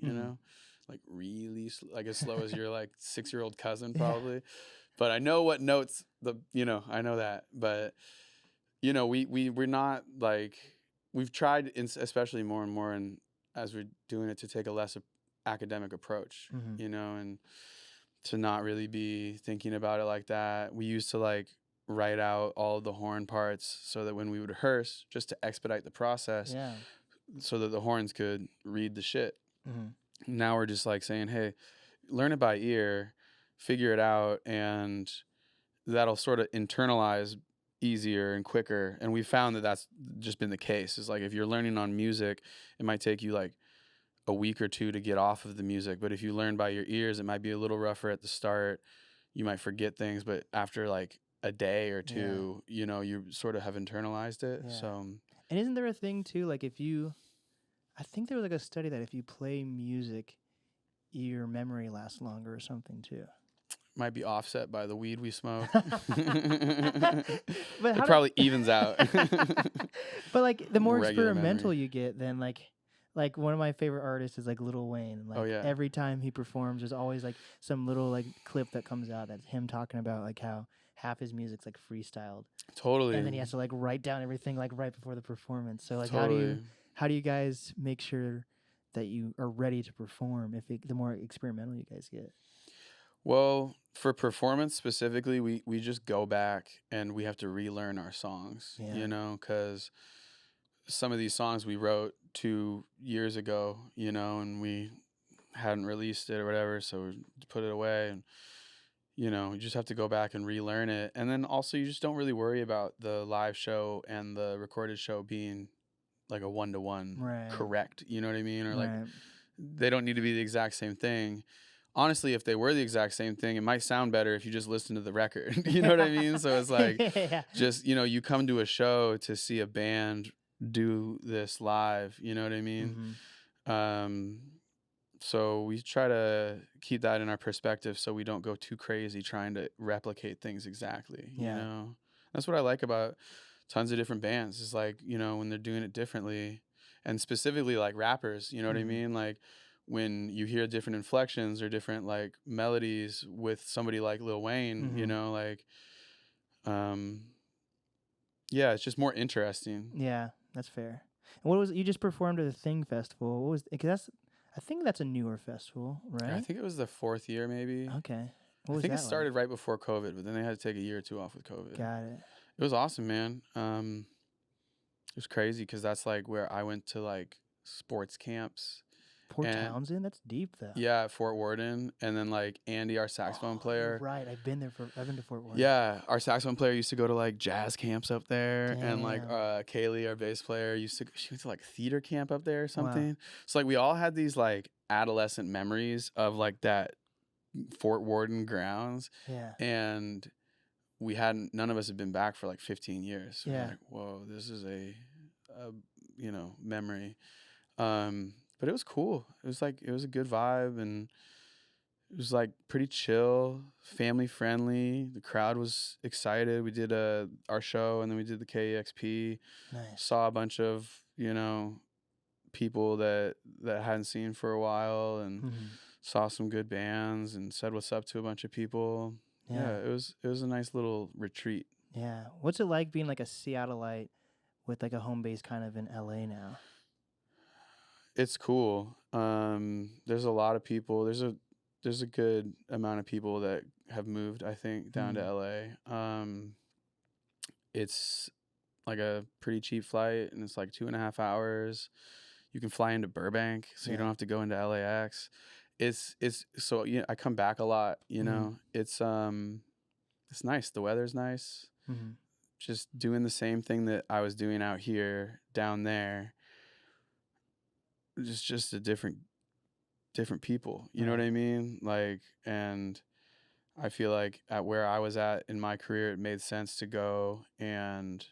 like really like as slow as your like 6-year-old cousin probably. But I know what notes I know that. But we're not like, we've tried, especially more and more, and as we're doing it, to take a less academic approach, and to not really be thinking about it like that. We used to like write out all of the horn parts so that when we would rehearse, just to expedite the process, so that the horns could read the shit. Now we're just like saying, hey, learn it by ear, figure it out, and that'll sort of internalize easier and quicker. And we found that that's just been the case. Is like, if you're learning on music, it might take you like a week or two to get off of the music, but if you learn by your ears, it might be a little rougher at the start. you might forget things, but after like a day or two, you know, you sort of have internalized it. Yeah. So, And isn't there a thing too, like I think there was like a study that if you play music, your memory lasts longer or something too. might be offset by the weed we smoke. But It probably evens out. But like the more Regular experimental memory. you get, then like one of my favorite artists is like Lil Wayne. Like Oh, yeah. every time he performs, there's always like some little like clip that comes out that's him talking about like how half his music's like freestyled, Totally. and then he has to like write down everything like right before the performance. So like Totally. how do you guys make sure that you are ready to perform the more experimental you guys get? Well, for performance specifically, we just go back and we have to relearn our songs, Yeah. you know, because some of these songs we wrote 2 years ago, you know, and we hadn't released it or whatever, so we put it away, and you know, you just have to go back and relearn it. And then also you just don't really worry about the live show and the recorded show being like a one-to-one Right. correct, you know what I mean? Or like Right. they don't need to be the exact same thing. Honestly, if they were the exact same thing, it might sound better if you just listen to the record. You know what I mean? So it's like Yeah. just, you know, you come to a show to see a band do this live, you know what I mean? Mhm. So we try to keep that in our perspective so we don't go too crazy trying to replicate things exactly, you Yeah. know? That's what I like about tons of different bands is like, you know, when they're doing it differently, and specifically like rappers, you know what I Mhm. mean? Like when you hear different inflections or different like melodies with somebody like Lil Wayne, you Mhm. know, like yeah, it's just more interesting. Yeah, that's fair. And what was you just performed at the Thing Festival? What was because I think that's a newer festival, right? I think it was the 4th year maybe. Okay. What I was think it that started like? right before COVID, but then they had to take a year or two off with COVID. Got it. It was awesome, man. It was crazy because that's like where I went to like sports camps. Port And Townsend, that's deep though. yeah, at Fort Worden, and then like Andy, our saxophone Oh, you're player. right. I've been to Fort Worth. Yeah, our saxophone player used to go to like jazz camps up there, and like Damn. Kaylee, our bass player, she went to like theater camp up there or Wow. something. So like we all had these like adolescent memories of like that Fort Worden grounds, Yeah. and none of us had been back for like 15 years. So Yeah. we're like, whoa, this is a you know, memory. But it was cool. It was a good vibe, and it was like pretty chill, family friendly. The crowd was excited. We did our show, and then we did the KEXP. Nice. Saw a bunch of, you know, people that I hadn't seen for a while, and saw some good bands, and said what's up to a bunch of people. Yeah, it was a nice little retreat. Yeah. What's it like being like a Seattleite with like a home base kind of in LA now? It's cool. There's a lot of people. There's a good amount of people that have moved, I think, down to LA. It's like a pretty cheap flight, and it's like 2.5 hours. You can fly into Burbank, so you don't have to go into LAX. It's so, you know, I come back a lot, you know. It's nice. The weather's nice. Just doing the same thing that I was doing out here down there. Just a different people, you know what I mean? Like, and I feel like at where I was at in my career, it made sense to go, and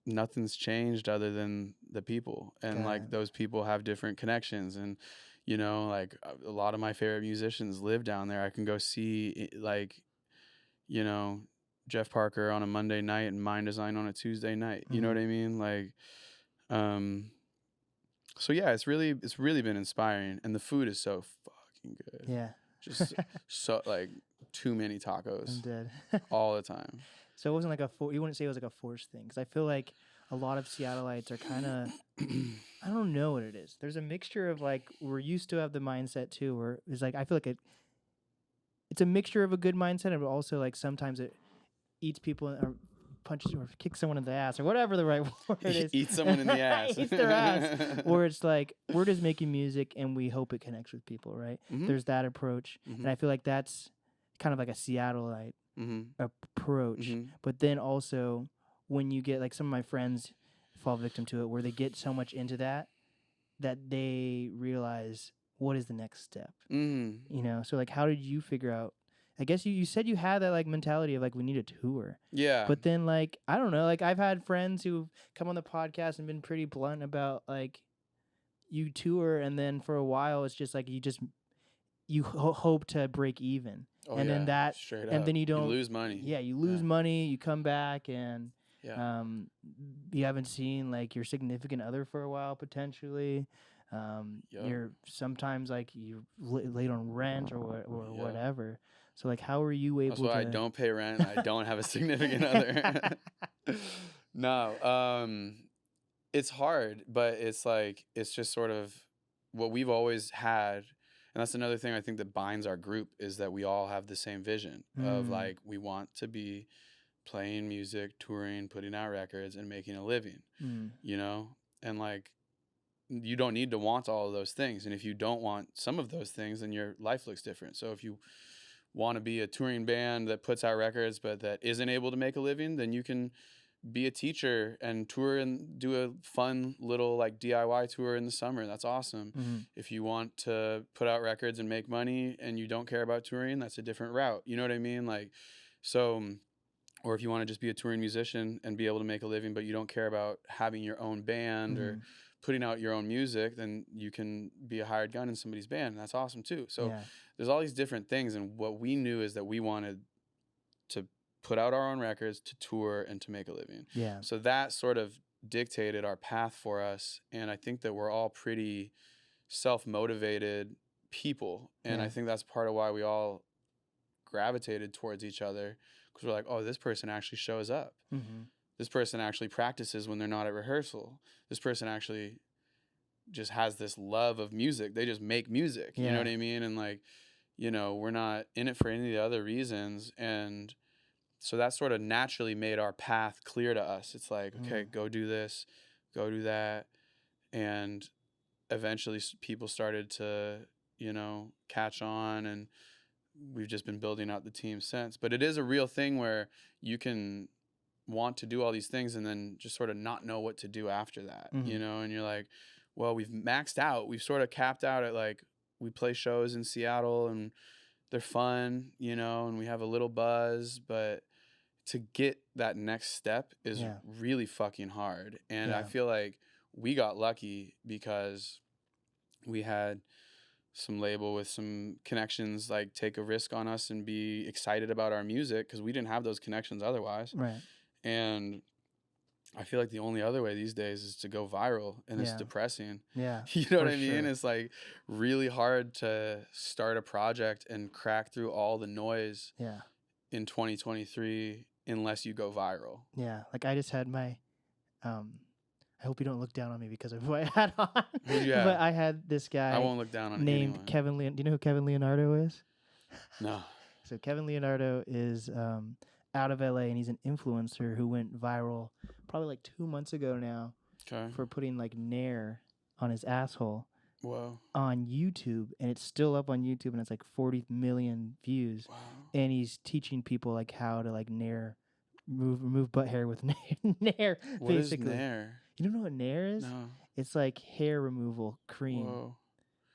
nothing's changed other than the people, and like those people have different connections, and you know, like a lot of my favorite musicians live down there. I can go see like, you know, Jeff Parker on a Monday night and Mind Design on a Tuesday night. You know what I mean? Like, so yeah, it's really been inspiring, and the food is so fucking good. Yeah. Just so like too many tacos I'm dead. all the time. So it wasn't like you wouldn't say it was like a forced thing, because I feel like a lot of Seattleites are kind of I don't know what it is. There's a mixture of like we're used to have the mindset too, where it's like I feel like it's a mixture of a good mindset, and also like sometimes it eats people or punches or kicks someone in the ass or whatever the right word is. Eat someone in the ass. Eats their ass. Where it's like we're just making music and we hope it connects with people, right? There's that approach, and I feel like that's kind of like a Seattleite approach. But then also when you get like some of my friends fall victim to it, where they get so much into that they realize what is the next step? Mm. You know, so like, how did you figure out? I guess you said you had that like mentality of like we need a tour, Yeah. but then like I don't know, like I've had friends who've come on the podcast and been pretty blunt about like you tour and then for a while it's just like you hope to break even, Oh and yeah. then that Straight and up. then you You don't lose money. yeah you lose Yeah. money, you come back and Yeah. you haven't seen like your significant other for a while potentially. Yup. You're sometimes like you're late on rent or Yeah. whatever. So like, how are you That's able why I to? don't pay rent. I don't have a significant other. No. It's hard, but it's like it's just sort of what we've always had. And that's another thing I think that binds our group is that we all have the same vision of like we want to be playing music, touring, putting out records and making a living, you know? And like you don't need to want all of those things. And if you don't want some of those things, then your life looks different. So if you want to be a touring band that puts out records but that isn't able to make a living, then you can be a teacher and tour and do a fun little like DIY tour in the summer. That's awesome. If you want to put out records and make money and you don't care about touring, that's a different route. You know what I mean? Like, so, or if you want to just be a touring musician and be able to make a living, but you don't care about having your own band or putting out your own music, then you can be a hired gun in somebody's band. And that's awesome too. So there's all these different things. And what we knew is that we wanted to put out our own records, to tour, and to make a living. Yeah. So that sort of dictated our path for us. And I think that we're all pretty self-motivated people. And I think that's part of why we all gravitated towards each other, because we're like, oh, this person actually shows up. This person actually practices when they're not at rehearsal. This person actually just has this love of music. They just make music. You know what I mean? And like, you know, we're not in it for any of the other reasons. And so that sort of naturally made our path clear to us. It's like, okay, go do this, go do that. And eventually people started to, you know, catch on, and we've just been building out the team since. But it is a real thing where you can want to do all these things and then just sort of not know what to do after that, you know? And you're like, well, we've maxed out. We've sort of capped out at like, we play shows in Seattle and they're fun, you know, and we have a little buzz, but to get that next step is really fucking hard. And I feel like we got lucky because we had some label with some connections like take a risk on us and be excited about our music, because we didn't have those connections otherwise. Right. And I feel like the only other way these days is to go viral, and it's depressing. Yeah. You know what I mean? It's like really hard to start a project and crack through all the noise in 2023 unless you go viral. Yeah. Like I just had my I hope you don't look down on me because of what I had on. But I had this guy I won't look down on named anyone. Kevin Do you know who Kevin Leonardo is? No. So Kevin Leonardo is out of LA, and he's an influencer who went viral probably like 2 months ago now for putting like Nair on his asshole. Whoa. On YouTube, and it's still up on YouTube, and it's like 40 million views. Wow. And he's teaching people like how to like Nair, remove butt hair with Nair. What basically. is Nair? You don't know what Nair is? No. It's like hair removal cream. Whoa.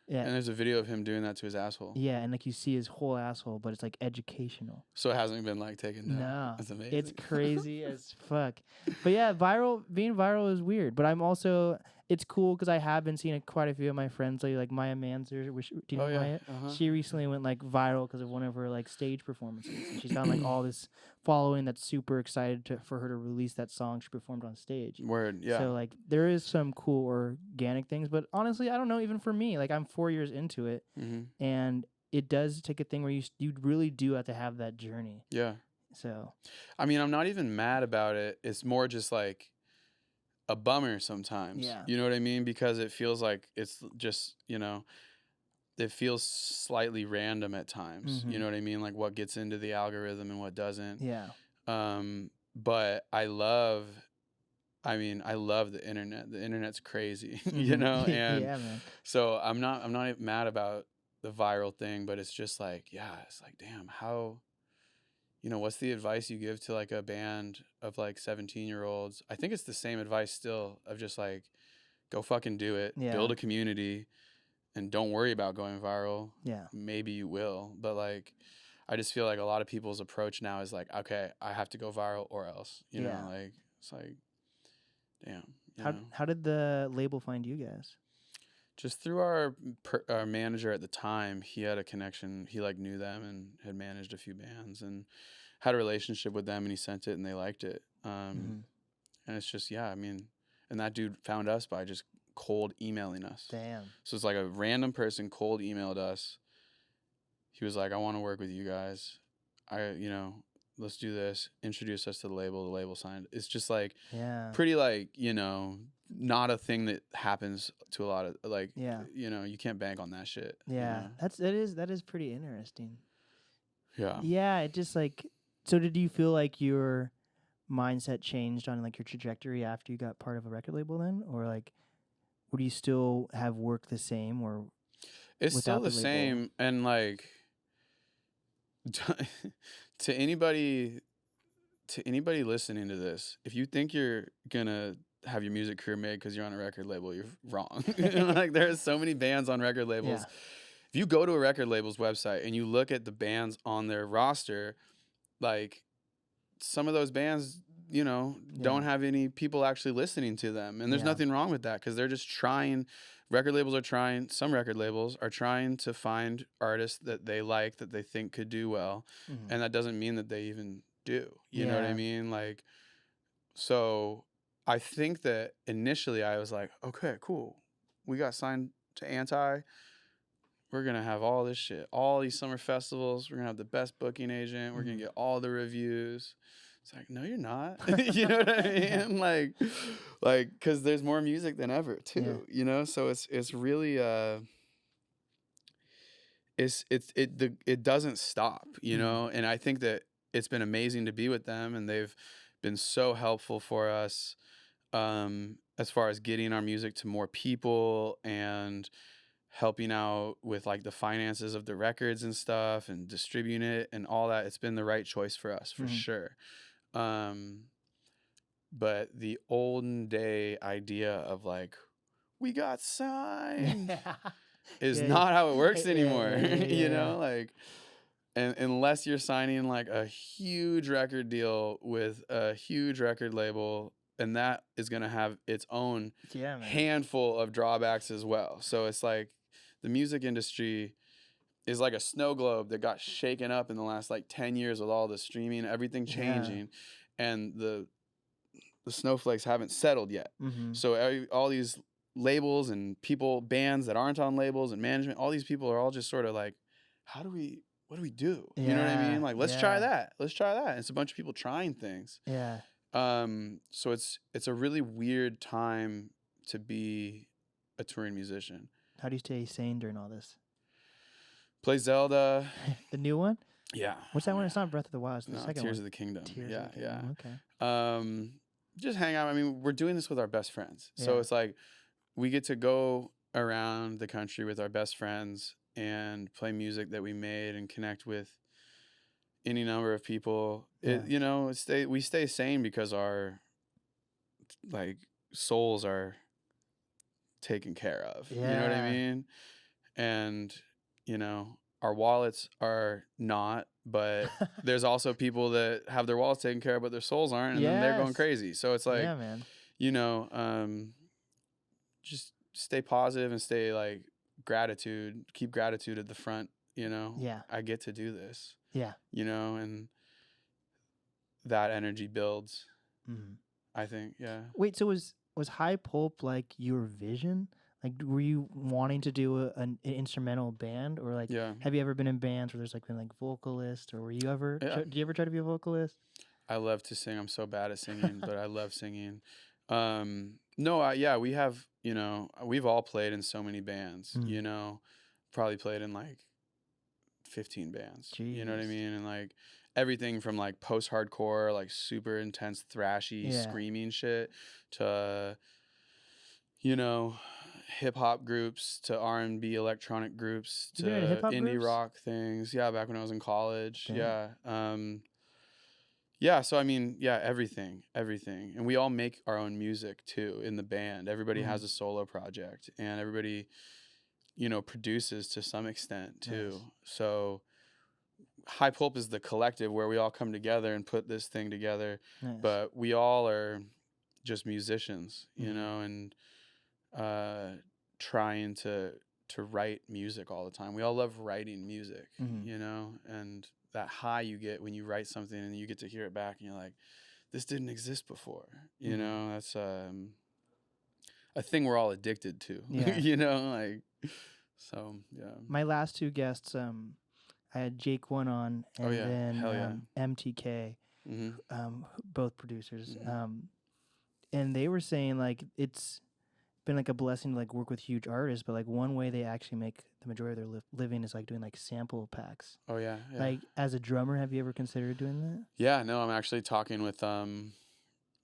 Yeah. And there's a video of him doing that to his asshole. Yeah, and like you see his whole asshole, but it's like educational. So it hasn't been like taken down. No. That's amazing. It's crazy as fuck. But yeah, being viral is weird. But I'm also, it's cool because I have been seeing quite a few of my friends, like Maya Manzer. Do you know Maya? She recently went like viral because of one of her like stage performances. And she's got like all this following that's super excited for her to release that song she performed on stage. Word, yeah. So like there is some cool organic things, but honestly, I don't know. Even for me, like I'm 4 years into it, and it does take a thing where you really do have to have that journey. Yeah. So, I mean, I'm not even mad about it. It's more just like a bummer sometimes. Yeah. You know what I mean? Because it feels like it's just, you know, it feels slightly random at times. You know what I mean? Like what gets into the algorithm and what doesn't. Yeah. But I love the internet. The internet's crazy, you know? And yeah, man. so I'm not even mad about the viral thing, but it's just like, yeah, it's like, damn, how, you know, what's the advice you give to like a band of like 17-year-olds? I think it's the same advice still of just like, go fucking do it, build a community, and don't worry about going viral. Yeah. Maybe you will, but like, I just feel like a lot of people's approach now is like, okay, I have to go viral or else, you know, like, it's like, damn, you know. How did the label find you guys? Just through our manager at the time. He had a connection. He like knew them and had managed a few bands and had a relationship with them, and he sent it and they liked it. And it's just, yeah, I mean, and that dude found us by just cold emailing us. Damn. So it's like a random person cold emailed us. He was like, I want to work with you guys. Let's do this. Introduce us to the label. The label signed. It's just like, pretty like, not a thing that happens to a lot of like, you can't bank on that shit. Yeah. That is pretty interesting. Yeah. Yeah. It just like, so did you feel like your mindset changed on like your trajectory after you got part of a record label then? Or like, would you still have work the same or? It's still the same. And like, to anybody listening to this, if you think you're gonna have your music career made because you're on a record label, you're wrong. Like, there's so many bands on record labels. If you go to a record label's website and you look at the bands on their roster, like, some of those bands, don't have any people actually listening to them, and there's nothing wrong with that, because they're just trying. Some record labels are trying to find artists that they like, that they think could do well, and that doesn't mean that they even do. You know what I mean? Like, so I think that initially I was like, okay, cool, we got signed to Anti. We're going to have all this shit, all these summer festivals. We're going to have the best booking agent. We're going to get all the reviews. It's like, no, you're not. You know what I mean? Like, because there's more music than ever too, So it's really, it doesn't stop, And I think that it's been amazing to be with them, and they've been so helpful for us, as far as getting our music to more people and helping out with like the finances of the records and stuff and distributing it and all that. It's been the right choice for us for sure. But the olden day idea of like, we got signed is not how it works anymore. Like, and unless you're signing like a huge record deal with a huge record label, and that is going to have its own handful of drawbacks as well. So it's like, the music industry is like a snow globe that got shaken up in the last like 10 years with all the streaming, everything changing, and the snowflakes haven't settled yet. So all these labels and bands that aren't on labels and management, all these people are all just sort of like, what do we do? You know what I mean? Like, let's try that. And it's a bunch of people trying things. So it's a really weird time to be a touring musician. How do you stay sane during all this? Play Zelda. The new one? Yeah. What's that one? It's not Breath of the Wild. It's the second Tears one. of the Kingdom. Tears of the Kingdom. Okay. Just hang out. I mean, we're doing this with our best friends. So it's like, we get to go around the country with our best friends and play music that we made and connect with any number of people. We stay sane because our like souls are taken care of. You know what I mean? And our wallets are not, but there's also people that have their wallets taken care of but their souls aren't, and then they're going crazy. So it's like, just stay positive and stay like keep gratitude at the front. I get to do this, and that energy builds. I think. Wait, so was High Pulp like your vision? Like, were you wanting to do an instrumental band, or like, have you ever been in bands where there's like been like vocalist, or were you ever? Did you ever try to be a vocalist? I love to sing. I'm so bad at singing, but I love singing. No, we have. We've all played in so many bands. Probably played in like 15 bands. Jeez. You know what I mean? And like everything from like post-hardcore, like super intense thrashy screaming shit, to hip hop groups, to R&B electronic groups, to indie rock things. Yeah, back when I was in college. Damn. So I mean, everything. And we all make our own music too in the band. Everybody has a solo project, and everybody, produces to some extent too. Nice. So High Pulp is the collective where we all come together and put this thing together, Nice. but we all are just musicians, Mhm. and trying to write music all the time. We all love writing music, Mhm. and that high you get when you write something and you get to hear it back and you're like, this didn't exist before. That's a thing we're all addicted to. Yeah. So yeah. My last two guests, I had Jake One on, Oh and yeah, then hell yeah. MTK, both producers, Mm-hmm. and they were saying like it's been like a blessing to like work with huge artists, but like one way they actually make the majority of their living is like doing like sample packs. Oh yeah, yeah. Like as a drummer, have you ever considered doing that? Yeah, no, I'm actually talking with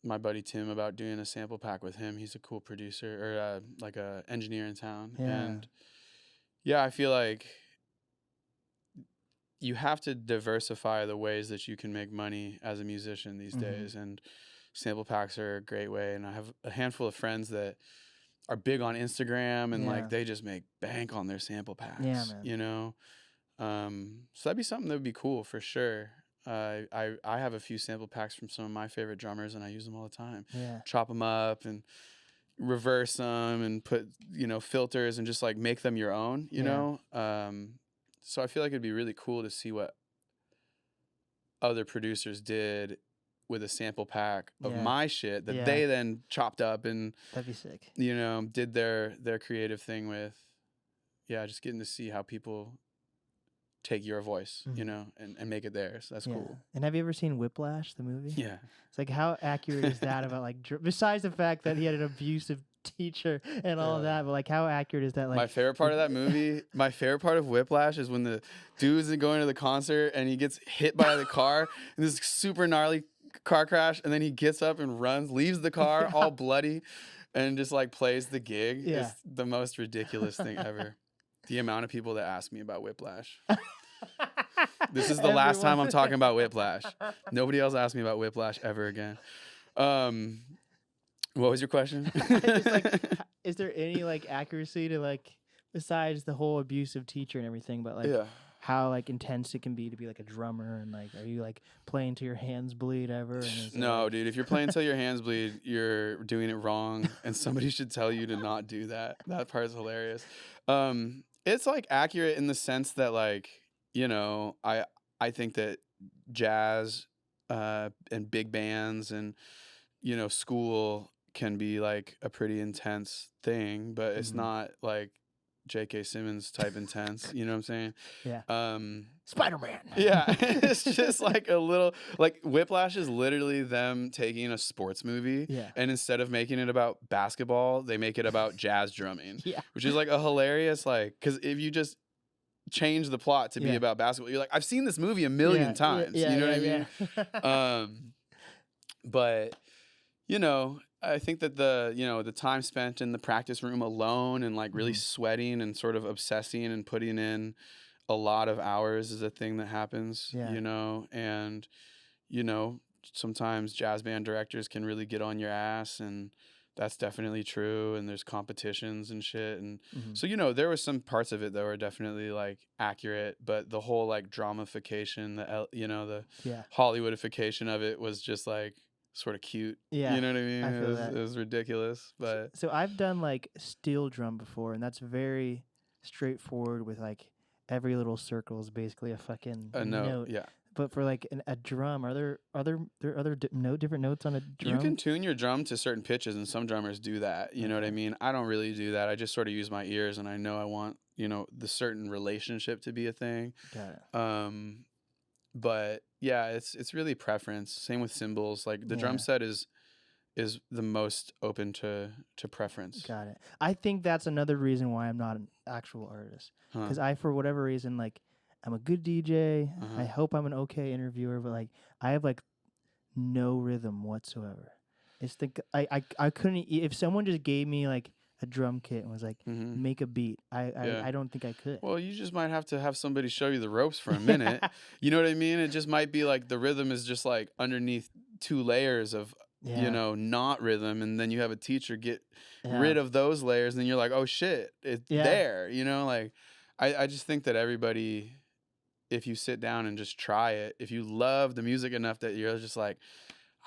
my buddy Tim about doing a sample pack with him. He's a cool producer or like a engineer in town. Yeah. And yeah, I feel like you have to diversify the ways that you can make money as a musician these days, and sample packs are a great way. And I have a handful of friends that are big on Instagram and like they just make bank on their sample packs. Yeah, man. So that'd be something that would be cool for sure. I have a few sample packs from some of my favorite drummers, and I use them all the time. Yeah. Chop them up and reverse them and put filters and just like make them your own. So I feel like it'd be really cool to see what other producers did with a sample pack of my shit that they then chopped up and that'd be sick. Did their creative thing with. Yeah, just getting to see how people take your voice, and make it theirs. That's cool. And have you ever seen Whiplash, the movie? Yeah. It's like, how accurate is that about like besides the fact that he had an abusive teacher and all of that, but like how accurate is that? Like my favorite part of that movie, my favorite part of Whiplash is when the dude's going to the concert and he gets hit by the car in this super gnarly car crash, and then he gets up and runs, leaves the car all bloody, and just like plays the gig. It's the most ridiculous thing ever. The amount of people that ask me about Whiplash. This is the last time I'm talking about Whiplash. Nobody else asked me about Whiplash ever again. What was your question? Just like, is there any like accuracy to like besides the whole abusive teacher and everything, but like how like intense it can be to be like a drummer, and like are you like playing till your hands bleed ever? And no, like... dude. If you're playing till your hands bleed, you're doing it wrong, and somebody should tell you to not do that. That part's hilarious. It's like accurate in the sense that like I think that jazz and big bands and school can be like a pretty intense thing, but it's not like J.K. Simmons type intense. You know what I'm saying? Yeah. Spider-Man. Yeah. It's just like a little like Whiplash is literally them taking a sports movie and instead of making it about basketball, they make it about jazz drumming. Which is like a hilarious because if you just change the plot to be about basketball, you're like, I've seen this movie a million times. You know what I mean? But I think that the time spent in the practice room alone and like really sweating and sort of obsessing and putting in a lot of hours is a thing that happens, and sometimes jazz band directors can really get on your ass, and that's definitely true, and there's competitions and shit, and so there was some parts of it that were definitely like accurate, but the whole like dramification, the Hollywoodification of it was just like sort of cute. Yeah, you know what I mean? It was ridiculous, but so I've done like steel drum before, and that's very straightforward with like every little circle is basically a fucking note. Yeah. But for like a drum, are there different notes on a drum? You can tune your drum to certain pitches, and some drummers do that. You know what I mean? I don't really do that. I just sort of use my ears, and I know I want the certain relationship to be a thing. Got it. But yeah, it's really preference. Same with cymbals. Like the drum set is the most open to preference. Got it. I think that's another reason why I'm not an actual artist, because I, for whatever reason, like I'm a good DJ. I hope I'm an okay interviewer, but like I have like no rhythm whatsoever. It's I couldn't, if someone just gave me like a drum kit and was like, make a beat, I don't think I could. Well, you just might have to have somebody show you the ropes for a minute. You know what I mean? It just might be like the rhythm is just like underneath two layers of Yeah. not rhythm, and then you have a teacher get Yeah. rid of those layers, and then you're like, oh shit, it's Yeah. there, like I just think that everybody, if you sit down and just try it, if you love the music enough that you're just like,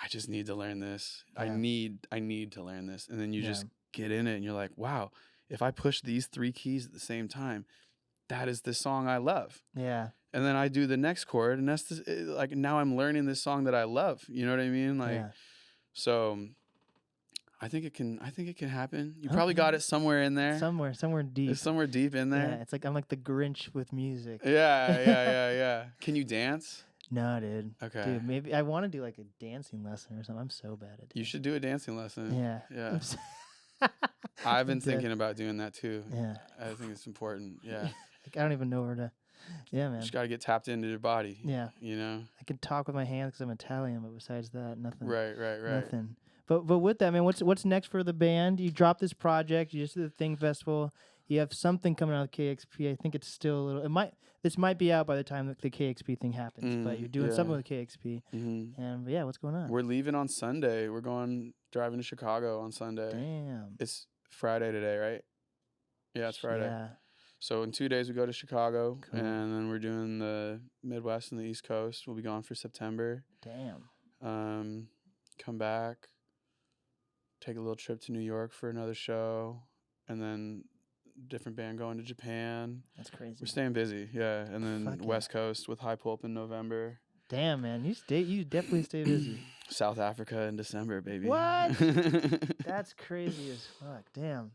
I just need to learn this. Yeah. I need to learn this. And then you Yeah. just get in it and you're like, wow, if I push these 3 keys at the same time, that is the song I love. Yeah. And then I do the next chord, and that's like, now I'm learning this song that I love. You know what I mean? Like, Yeah. so I think it can happen. You probably got it somewhere in there. Somewhere deep. It's somewhere deep in there. Yeah, it's like I'm like the Grinch with music. Yeah. Can you dance? No, dude. Okay. Dude, maybe I want to do like a dancing lesson or something. I'm so bad at it. You should do a dancing lesson. Yeah. I've been thinking about doing that too. Yeah. I think it's important. Yeah. Like, I don't even know where to. Yeah, man. You just got to get tapped into your body. Yeah. I can talk with my hands because I'm Italian, but besides that, nothing. Right. Nothing. But with that, man, what's next for the band? You dropped this project. You just did the Thing Festival. You have something coming out of KXP. I think it's still a little. This might be out by the time the KXP thing happens. But you're doing something with KXP. Mm-hmm. And yeah, what's going on? We're leaving on Sunday. We're driving to Chicago on Sunday. Damn. It's Friday today, right? Yeah, it's Friday. Yeah. So in 2 days we go to Chicago, Cool. and then we're doing the Midwest and the East Coast. We'll be gone for September. Damn. Come back, take a little trip to New York for another show, and then different band going to Japan. That's crazy. We're staying busy, yeah. And then West Coast with High Pulp in November. Damn, man, you definitely stay busy. South Africa in December, baby. What? That's crazy as fuck. Damn.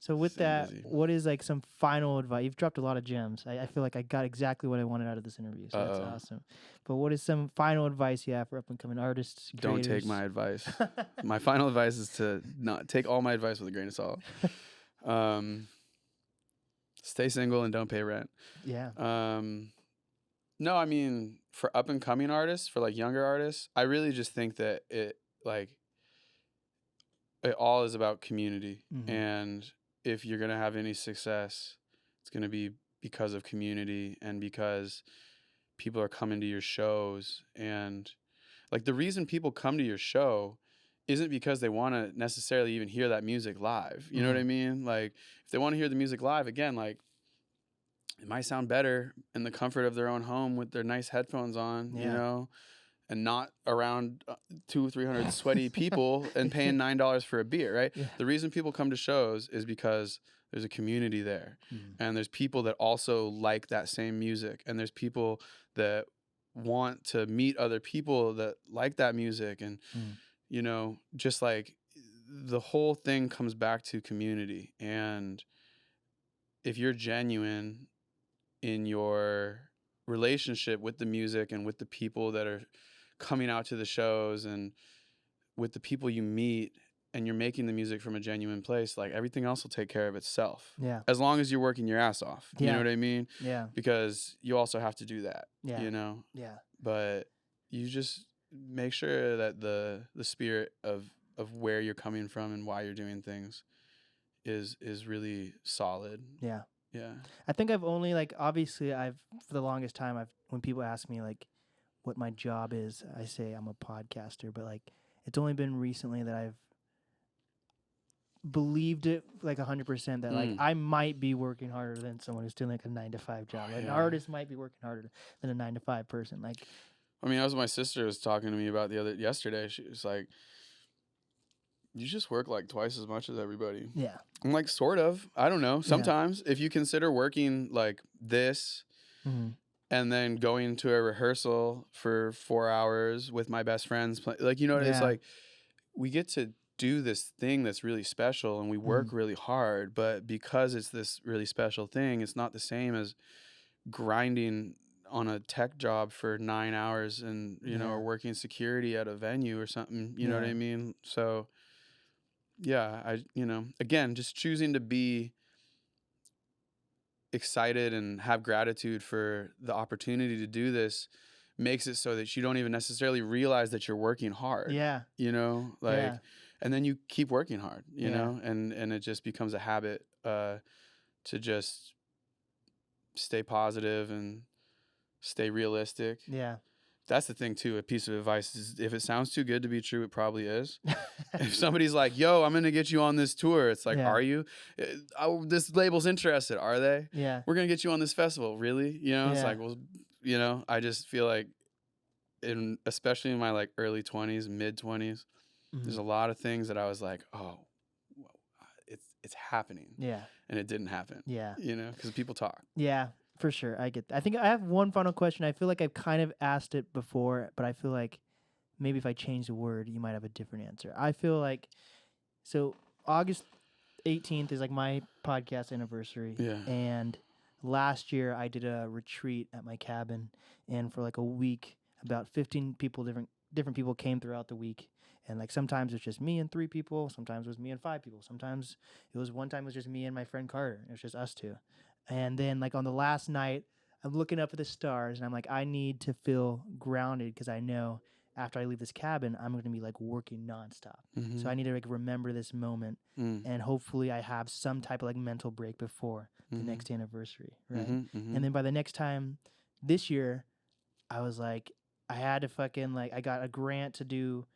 So with that, what is like some final advice? You've dropped a lot of gems. I feel like I got exactly what I wanted out of this interview. So that's awesome. But what is some final advice you have for up and coming artists? Don't take my advice. My final advice is to not take all my advice with a grain of salt. Stay single and don't pay rent. Yeah. No, I mean, for up and coming artists, for like younger artists, I really just think that it all is about community. Mm-hmm. And if you're going to have any success, it's going to be because of community and because people are coming to your shows. And like, the reason people come to your show isn't because they want to necessarily even hear that music live. You know what I mean? Like, if they want to hear the music live, again, like, it might sound better in the comfort of their own home with their nice headphones on, and not around 200-300 sweaty people and paying $9 for a beer, right? Yeah. The reason people come to shows is because there's a community there, and there's people that also like that same music, and there's people that want to meet other people that like that music, and just like the whole thing comes back to community. And if you're genuine in your relationship with the music and with the people that are coming out to the shows and with the people you meet, and you're making the music from a genuine place, like, everything else will take care of itself. Yeah. As long as you're working your ass off. Yeah. You know what I mean? Yeah. Because you also have to do that. Yeah. Yeah. But you just make sure that the spirit of where you're coming from and why you're doing things is really solid. Yeah. Yeah. I think I've only, like, obviously for the longest time, when people ask me like what my job is, I say I'm a podcaster, but like, it's only been recently that I've believed it like 100% that like I might be working harder than someone who's doing like a 9-to-5 job. Like, an artist might be working harder than a 9-to-5 person. Like, I mean, that was what my sister was talking to me about yesterday. She was like, you just work like twice as much as everybody. Yeah. I'm like, sort of. I don't know. Sometimes if you consider working like this and then going to a rehearsal for 4 hours with my best friends, like, it's like, we get to do this thing that's really special and we work really hard, but because it's this really special thing, it's not the same as grinding on a tech job for 9 hours and, or working security at a venue or something, you know what I mean? So yeah, again, just choosing to be excited and have gratitude for the opportunity to do this makes it so that you don't even necessarily realize that you're working hard. Yeah. And then you keep working hard, you know, and it just becomes a habit to just stay positive and stay realistic. Yeah. That's the thing too. A piece of advice is if it sounds too good to be true, it probably is. If somebody's like, yo, I'm going to get you on this tour. It's like, Yeah. are you? This label's interested. Are they? Yeah. We're going to get you on this festival. Really? You know, it's Yeah. like, well, you know, I just feel like especially in my like early 20s, mid 20s, there's a lot of things that I was like, oh, it's happening. Yeah. And it didn't happen. Yeah. You know, because people talk. Yeah, for sure. I get that. I think I have one final question. I feel like I've kind of asked it before, but I feel like maybe if I change the word, you might have a different answer. I feel like, so August 18th is like my podcast anniversary. Yeah. And last year I did a retreat at my cabin, and for like a week, about 15 people, different people came throughout the week. And like sometimes it's just me and 3 people, sometimes it was me and 5 people, sometimes one time it was just me and my friend Carter. It was just us 2. And then like on the last night, I'm looking up at the stars and I'm like, I need to feel grounded because I know after I leave this cabin, I'm going to be like working nonstop. Mm-hmm. So I need to like remember this moment, and hopefully I have some type of like mental break before the next anniversary, right? And then by the next time this year, I was like, I had to fucking like, I got a grant to do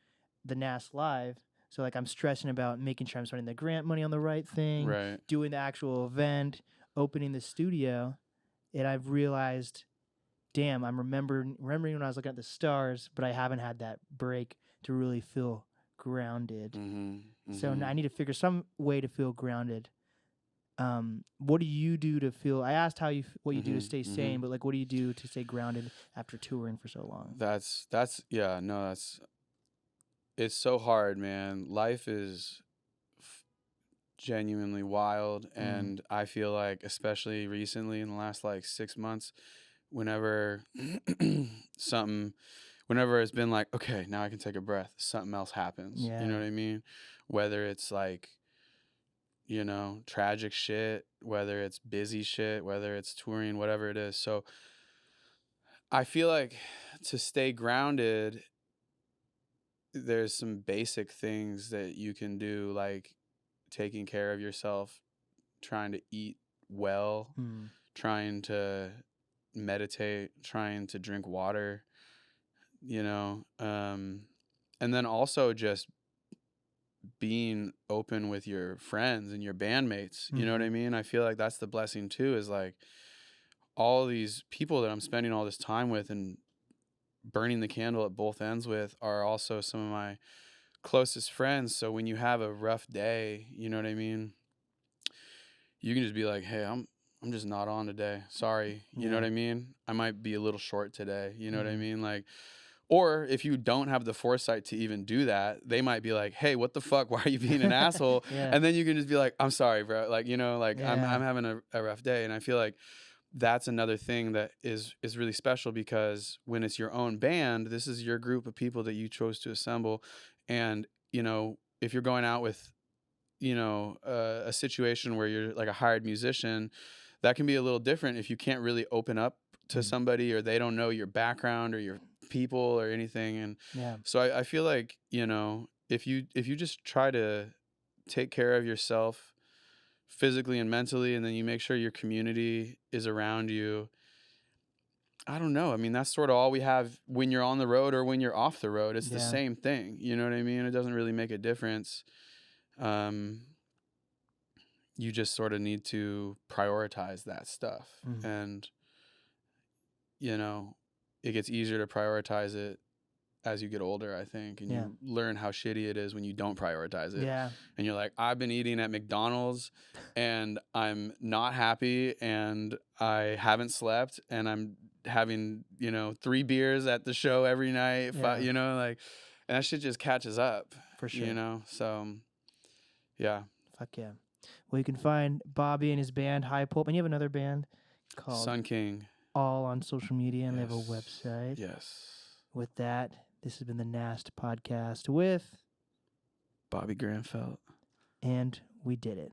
the NAST Live. So like I'm stressing about making sure I'm spending the grant money on the right thing, right. doing the actual event, opening the studio. And I've realized, damn, I'm remembering when I was looking at the stars, but I haven't had that break to really feel grounded. So now I need to figure some way to feel grounded. What do you do to feel? I asked what you do to stay sane, but like, what do you do to stay grounded after touring for so long? It's so hard, man. Life is genuinely wild, and I feel like, especially recently in the last like 6 months, whenever whenever it's been like, okay, now I can take a breath, something else happens. Yeah. You know what I mean? Whether it's like, you know, tragic shit, whether it's busy shit, whether it's touring, whatever it is. So I feel like to stay grounded, there's some basic things that you can do, like taking care of yourself, trying to eat well, trying to meditate, trying to drink water, you know, and then also just being open with your friends and your bandmates. You know what I mean? I feel like that's the blessing too, is like all these people that I'm spending all this time with and burning the candle at both ends with are also some of my closest friends. So when you have a rough day, you know what I mean, you can just be like, hey, I'm just not on today. Sorry. You know what I mean? I might be a little short today. You know what I mean? Like, or if you don't have the foresight to even do that, they might be like, hey, what the fuck? Why are you being an asshole? And then you can just be like, I'm sorry, bro. Like, you know, like I'm having a rough day. And I feel like that's another thing that is really special, because when it's your own band, this is your group of people that you chose to assemble. And, you know, if you're going out with, you know, a situation where you're like a hired musician, that can be a little different if you can't really open up to somebody, or they don't know your background or your people or anything. And so I feel like, you know, if you just try to take care of yourself physically and mentally, and then you make sure your community is around you, I don't know. I mean, that's sort of all we have when you're on the road or when you're off the road. It's the same thing. You know what I mean? It doesn't really make a difference. You just sort of need to prioritize that stuff. And, you know, it gets easier to prioritize it as you get older, I think, and you learn how shitty it is when you don't prioritize it. And you're like, I've been eating at McDonald's and I'm not happy, and I haven't slept, and I'm having, you know, 3 beers at the show every night, you know, like, and that shit just catches up. For sure. You know, so yeah. Fuck yeah. Well, you can find Bobby and his band, High Pulp, and you have another band called Sun King. All on social media, and they have a website. Yes. With that, this has been the NAST podcast with Bobby Granfelt. And we did it.